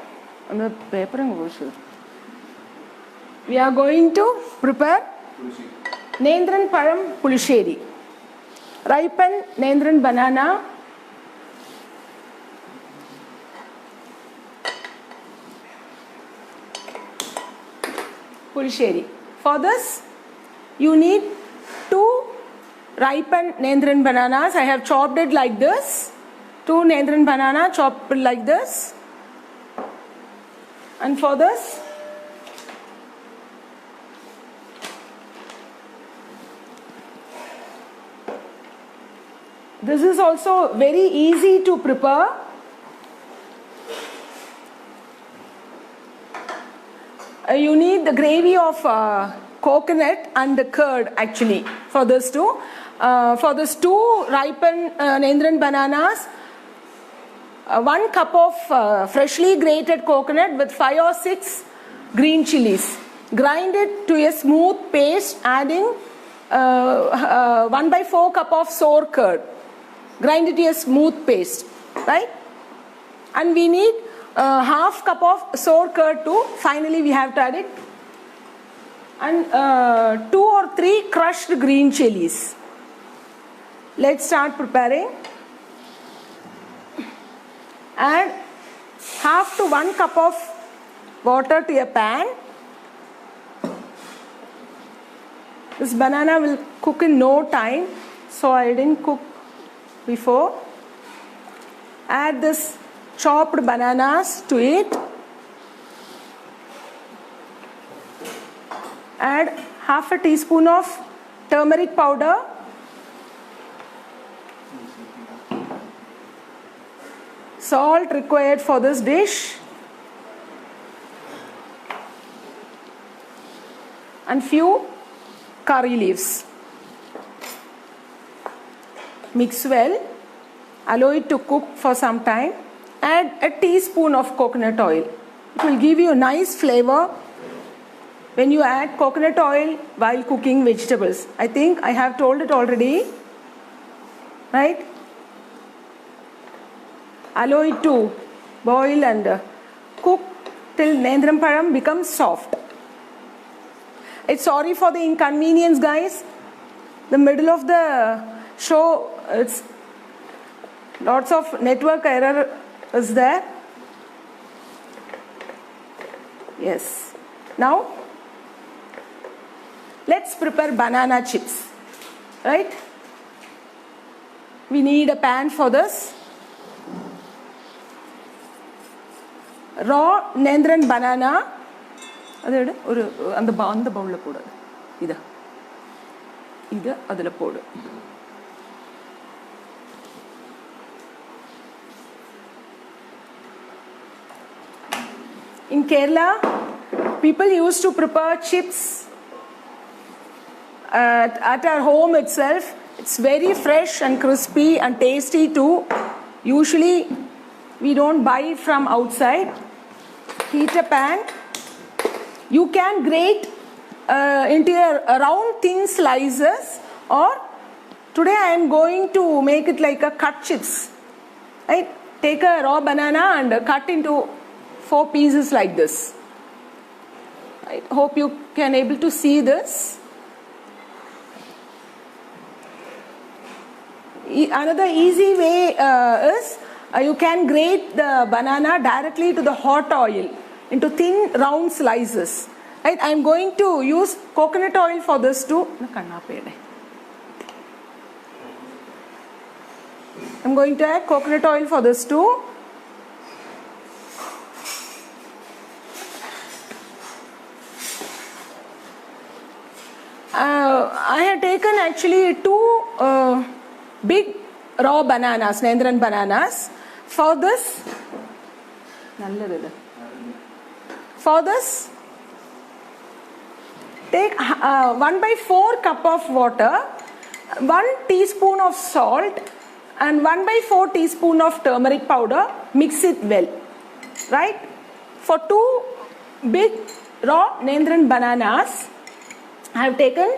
we are going to prepare Nendran Param Pulisheri. Ripen Nendran banana. Pulisheri. For this, you need 2 ripened Nendran bananas. I have chopped it like this. 2 Nendran banana chopped like this. And for this, this is also very easy to prepare. You need the gravy of coconut and the curd actually for this too. For this 2 ripened Nendran bananas, 1 cup of freshly grated coconut with 5 or 6 green chilies. Grind it to a smooth paste, adding 1/4 cup of sour curd. Grind it to a smooth paste, right? And we need half cup of sour curd too. Finally, we have to add it. And 2 or 3 crushed green chilies. Let's start preparing. Add half to 1 cup of water to a pan. This banana will cook in no time, so I didn't cook before. Add this chopped bananas to it. Add half a teaspoon of turmeric powder. Salt required for this dish. And few curry leaves. Mix well. Allow it to cook for some time. Add a teaspoon of coconut oil. It will give you a nice flavor when you add coconut oil while cooking vegetables. I think I have told it already, right? Allow it to boil and cook till Nendran Param becomes soft. It's sorry for the inconvenience, guys. The middle of the show, it's lots of network error is there. Yes. Now, let's prepare banana chips. Right? We need a pan for this. Raw Nendran banana. That's the bowl. This. This adula podu. In Kerala, people used to prepare chips at our home itself. It's very fresh and crispy and tasty too. Usually, we don't buy it from outside. Heat a pan. You can grate into round thin slices, or today I am going to make it like a cut chips. Right? Take a raw banana and cut into 4 pieces like this. I hope you can able to see this. Another easy way is you can grate the banana directly to the hot oil into thin round slices. Right? I am going to use coconut oil for this too. I am going to add coconut oil for this too. I have taken actually 2 big raw bananas, Nendran bananas. For this, take 1/4 cup of water, 1 teaspoon of salt, and 1/4 teaspoon of turmeric powder. Mix it well. Right? For 2 big raw Nendran bananas, I have taken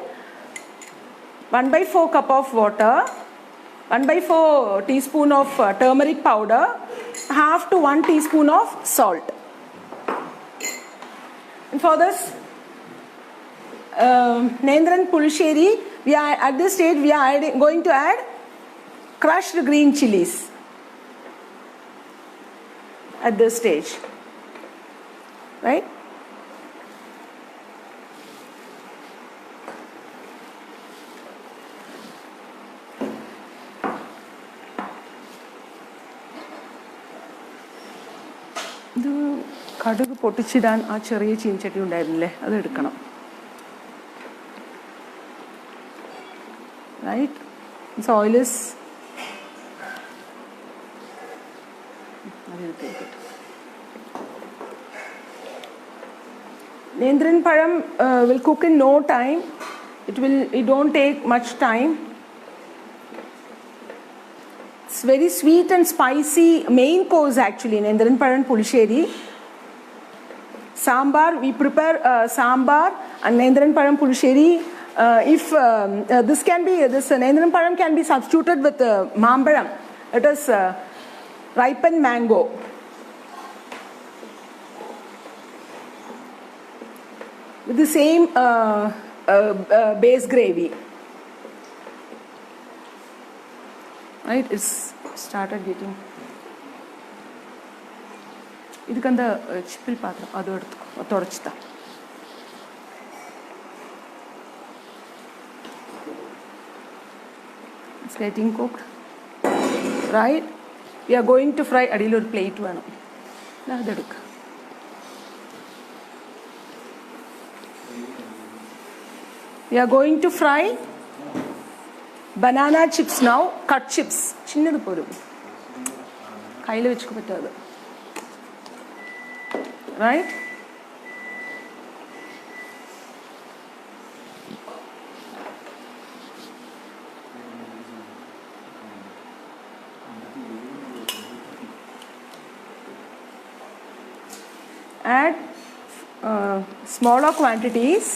1/4 cup of water, 1/4 teaspoon of turmeric powder, half to 1 teaspoon of salt. And for this Nendran Pulisheri, we are at this stage we are going to add crushed green chilies. At this stage, right? കടുക് പൊട്ടിച്ചിടാൻ ആ ചെറിയ ചീനച്ചട്ടി ഉണ്ടായിരുന്നില്ലേ അത് എടുക്കണം. Right? This oil is Nendran Param will cook in no time. It don't take much time. It's very sweet and spicy main course actually, Nendran Param Pulisheri. Sambar, we prepare sambar and Nendran Param Pulisheri. If this Nendran Param can be substituted with Mambaram. It is ripened mango. With the same base gravy. Right? It's started getting. ಇದಕ್ಕಂದ ಚಿಪ್ಪಿಲ್ ಪಾತ್ರ ಅದು ತೊಡಚ್ತಾ it's getting cooked, right? We are going to fry adil or plate വേണം അതെടുക്ക we are going to fry banana chips now, cut chips ചിന്നത് പോലും കയ്യിൽ വെച്ച് പറ്റാതെ. Right? Add smaller quantities.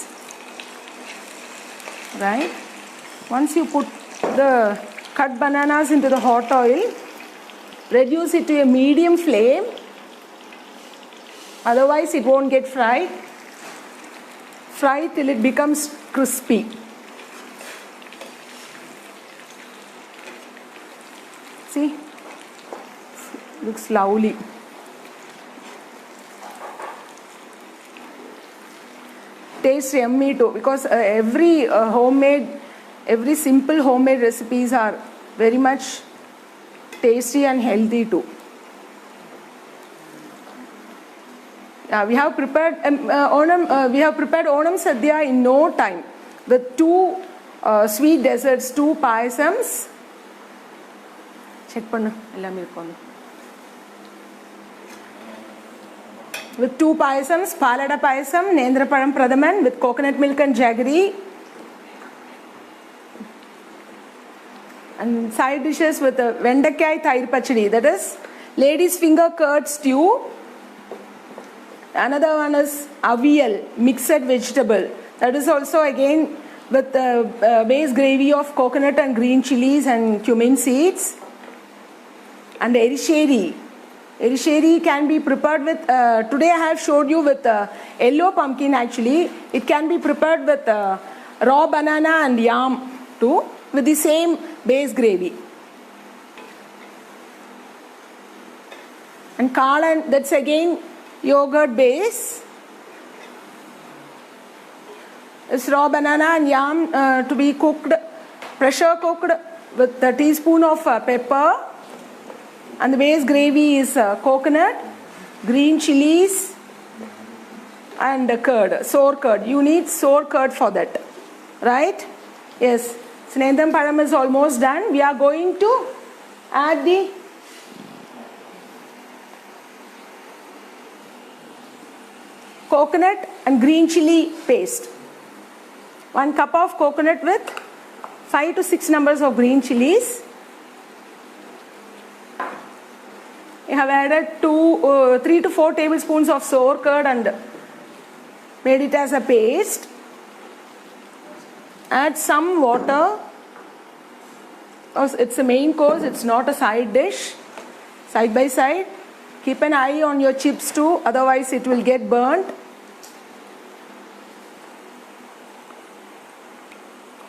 Right? Once you put the cut bananas into the hot oil, reduce it to a medium flame. Otherwise, it won't get fried. Fry till it becomes crispy. See, looks lovely. Tastes yummy too, because every simple homemade recipes are very much tasty and healthy too. We have prepared Onam Sadhya in no time with 2 sweet desserts, 2 payasams. Check pannu, ellame irukonu. With 2 payasams, Palada payasam, Nendrapalam Pradaman with coconut milk and jaggery. And side dishes with Vendakai Thair Pachadi, that is lady's finger curd stew. Another one is avial, mixed vegetable. That is also again with base gravy of coconut and green chilies and cumin seeds. And erisheri. Erisheri can be prepared with, today I have showed you with yellow pumpkin actually. It can be prepared with raw banana and yam too, with the same base gravy. And kalan, that's again yogurt base. It's raw banana and yam to be cooked, pressure cooked with a teaspoon of pepper. And the base gravy is coconut, green chilies and curd, sour curd. You need sour curd for that, right? Yes, Snendam Param is almost done. We are going to add the coconut and green chili paste. 1 cup of coconut with 5 to 6 numbers of green chilies. We have added 3 to 4 tablespoons of sour curd and made it as a paste. Add some water. It's a main course, it's not a side dish. Side by side. Keep an eye on your chips too, otherwise it will get burnt.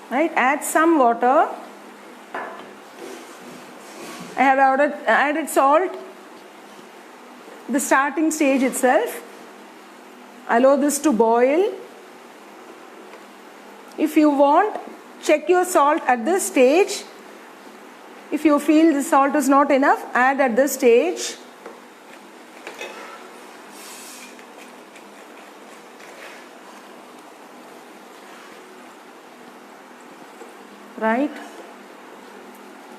Right, add some water. I have added salt. The starting stage itself. Allow this to boil. If you want, check your salt at this stage. If you feel the salt is not enough, add at this stage. Right?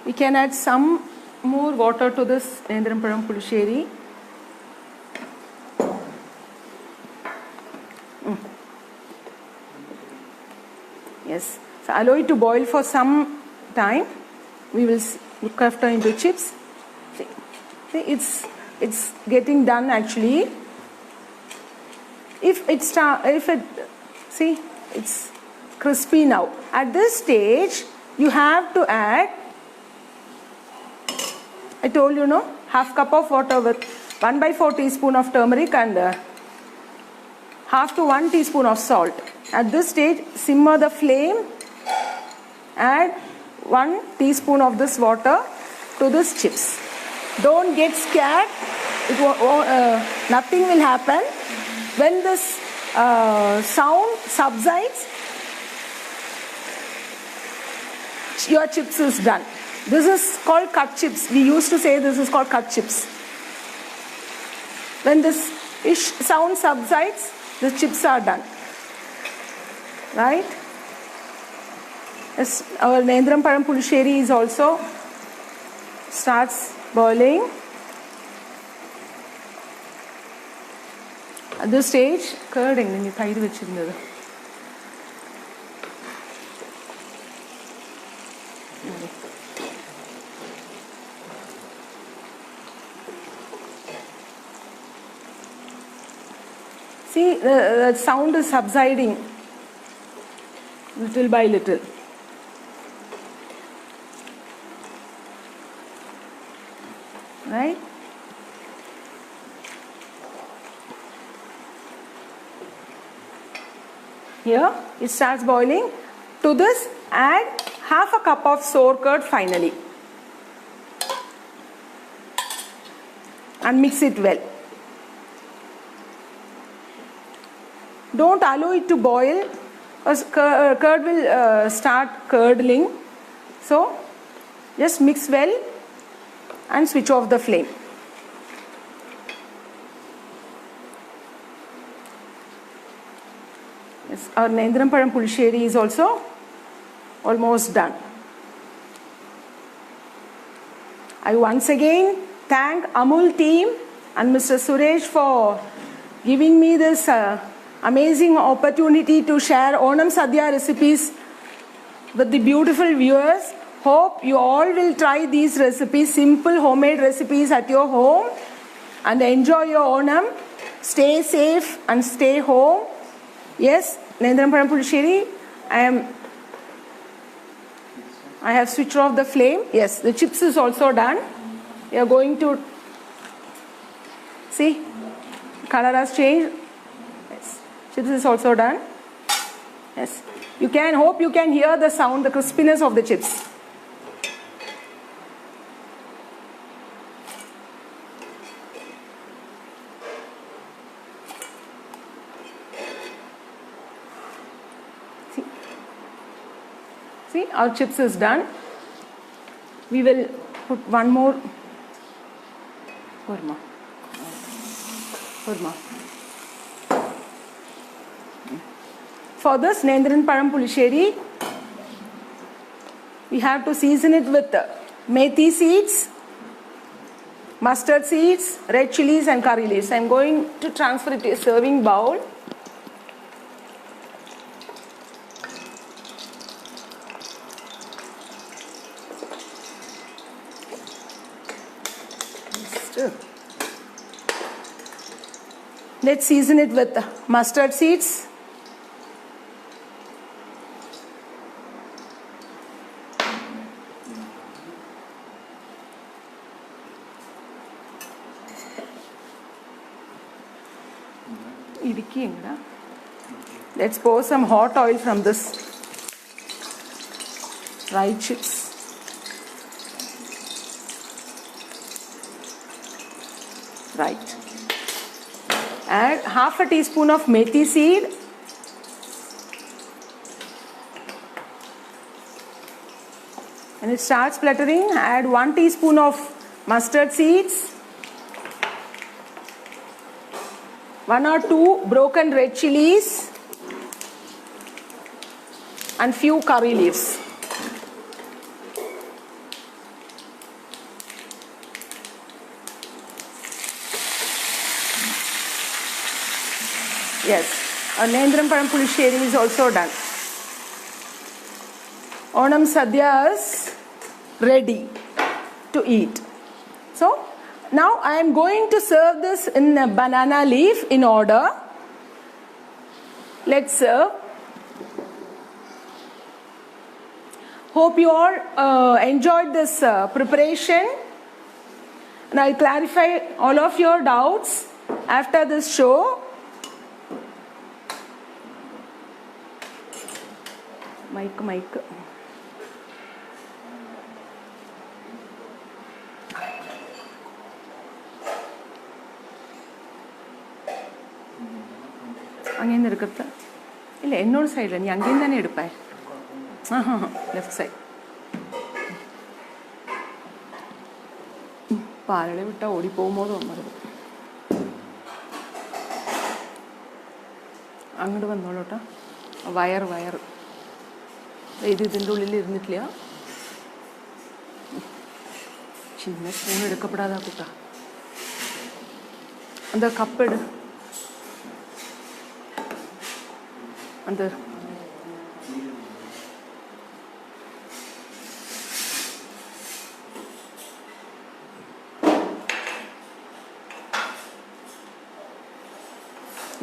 We can add some more water to this Nendrapalam Pulisheri. Yes, so allow it to boil for some time. We will look after into chips. See, it's getting done actually. See, it's crispy now. At this stage, you have to add, I told you no, half cup of water with 1/4 teaspoon of turmeric and half to 1 teaspoon of salt. At this stage, simmer the flame, add 1 teaspoon of this water to this chips. Don't get scared, nothing will happen. When this sound subsides, your chips is done. This is called cut chips. We used to say this is called cut chips. When this sound subsides, the chips are done. Right? Yes, our Nendrapalam Pulisheri is also starts boiling. At this stage, curd enga thair vechirundhathu. See, the sound is subsiding little by little. Right? Here it starts boiling. To this add half a cup of sour curd finally and mix it well. Don't allow it to boil because curd will start curdling. So just mix well and switch off the flame. Yes, our Nendram Param Pulisheri is also almost done. I once again thank Amul team and Mr. Suresh for giving me this amazing opportunity to share Onam Sadhya recipes with the beautiful viewers. Hope you all will try these recipes, simple homemade recipes at your home, and enjoy your Onam. Stay safe and stay home. Yes, Nendram Param Pulisheri, I have switched off the flame. Yes, the chips is also done. We are going to see, color has changed. Yes, chips is also done. Yes, hope you can hear the sound, the crispiness of the chips. See, our chips is done. We will put one more kurma. For this Nendran Param Pulisheri, we have to season it with methi seeds, mustard seeds, red chilies and curry leaves. I am going to transfer it to a serving bowl. Let's season it with mustard seeds, let's pour some hot oil from this fried chips. Right. Add half a teaspoon of methi seed. When it starts spluttering, add 1 teaspoon of mustard seeds, 1 or 2 broken red chilies, and few curry leaves. Yes, our Nendram Param Pulisheri is also done. Onam Sadhya is ready to eat. So, now I am going to serve this in a banana leaf in order. Let's serve. Hope you all enjoyed this preparation. And I'll clarify all of your doubts after this show. Mic. Again, the recruiter. இல்லை என்னோட சைடில் நீ அங்கேயும் தானே எடுப்பாய். Left side. പാലട വിട്ടാൽ ഓടിപ്പോകുമ്പോൾ തോന്നുന്നത്. അങ്ങോട്ട് വന്നോളൂട്ടാ. Wire ഇതിൻ്റെ ഉള്ളിൽ ഇരുന്നിട്ടില്ല. ചിന്ന സ്പൂൺ എടുക്കപ്പെടാതാ കൂട്ടാ. அந்த கப் எடு. அந்த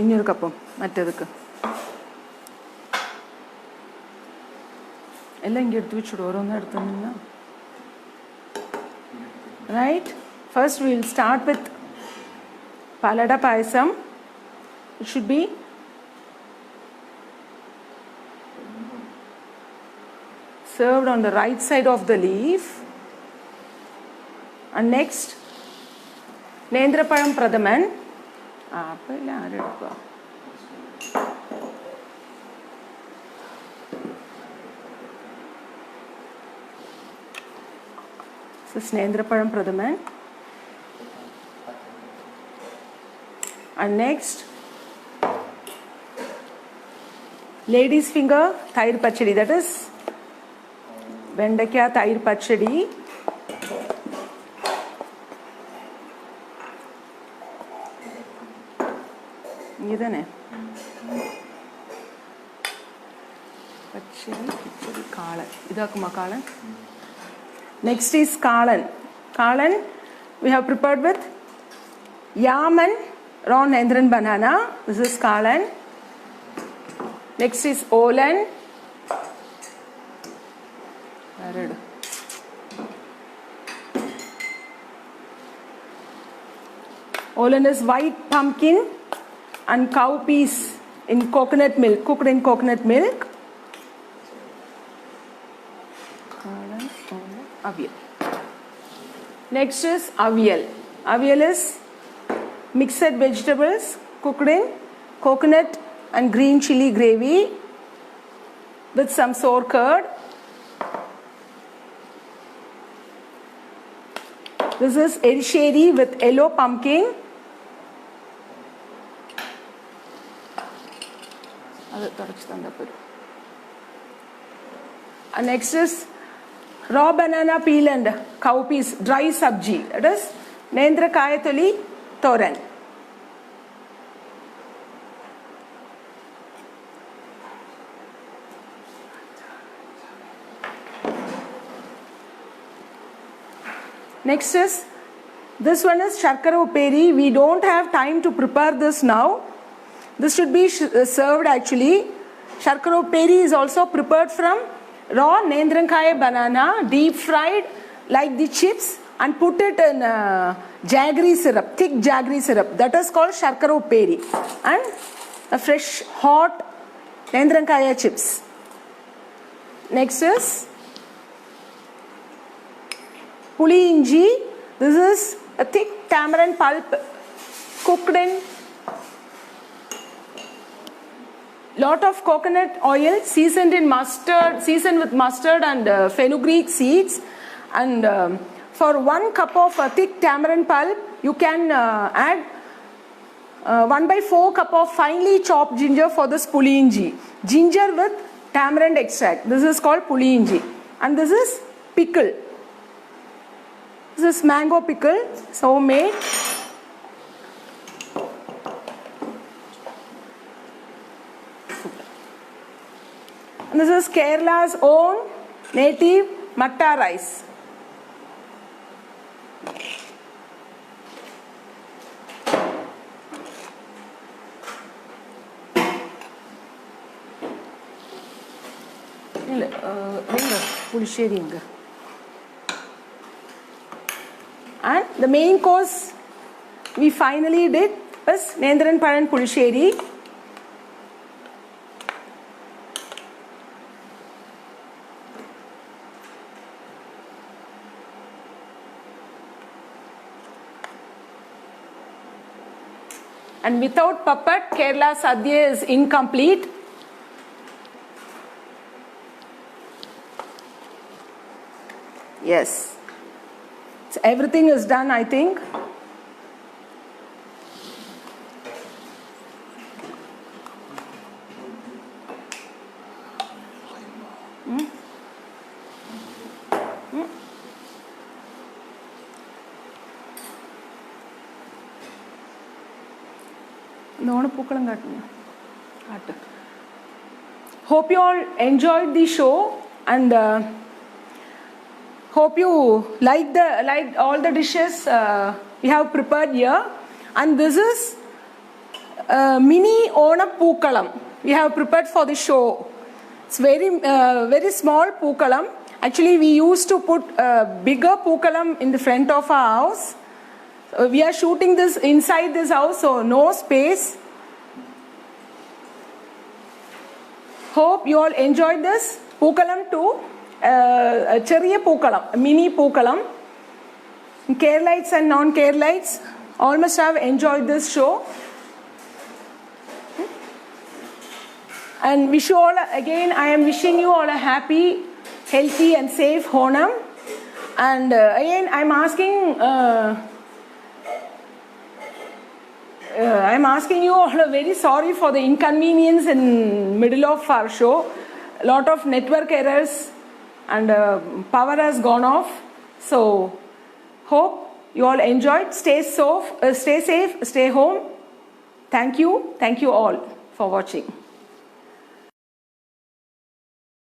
ഇനിയൊരു കപ്പം മറ്റേതൊക്കെ എല്ലാം ഇങ്ങനെ എടുത്ത് വെച്ചിടും. ഓരോന്നും എടുത്തു നിന്ന right. First will start with palada payasam. It should be served on the right side of the leaf. And next, Nendrapalam Pradaman. This is Nendrapalam Pradaman. And next, lady's finger, Thair Pachadi. That is Vendakya Thair Pachadi. Idane. Pachadi, Pachadi, Kalan. Idakuma Kalan. Next is Kalan. Kalan we have prepared with yam and raw Nendran banana. This is Kalan. Next is Olan. Olan is white pumpkin and cowpeas in coconut milk, cooked in coconut milk. Avial. Next is avial. Avial is mixed vegetables cooked in coconut and green chili gravy with some sour curd. This is erisheri with yellow pumpkin. And next is raw banana peel and cowpeas dry sabji. That is Nendra Kayatoli Thoran. Next is, this one is Sharkara Uperi. We don't have time to prepare this now. This should be served actually. Sharkara Uperi is also prepared from raw Nendrankaya banana, deep fried like the chips, and put it in jaggery syrup, thick jaggery syrup. That is called Sharkara Uperi. And a fresh hot Nendrankaya chips. Next is Puli Inji. This is a thick tamarind pulp cooked in lot of coconut oil seasoned with mustard and fenugreek seeds. And for 1 cup of thick tamarind pulp, you can add 1/4 cup of finely chopped ginger for this Puli Inji. Ginger with tamarind extract. This is called Puli Inji. And this is pickle. This is mango pickle, so made. And this is Kerala's own native matta rice. And the main course we finally did was Nendran Paran Pulisheri. And without puppet, Kerala Sadhya is incomplete. Yes. So everything is done, I think. Hope you all enjoyed the show, and hope you liked all the dishes we have prepared here. And this is mini Onam Pookalam we have prepared for the show. It's very small Pookalam. Actually, we used to put a bigger Pookalam in the front of our house. We are shooting this inside this house, so no space. Hope you all enjoyed this Pookalam too. ചെറിയ പൂക്കളം, mini പൂക്കളം. Keralites and non-Keralites all must have enjoyed this show. And wish you all, again I am wishing you all a happy, healthy and safe Onam. And again I'm asking you all very sorry for the inconvenience in middle of our show. A lot of network errors and power has gone off. So hope you all enjoyed. Stay safe, stay home. Thank you all for watching.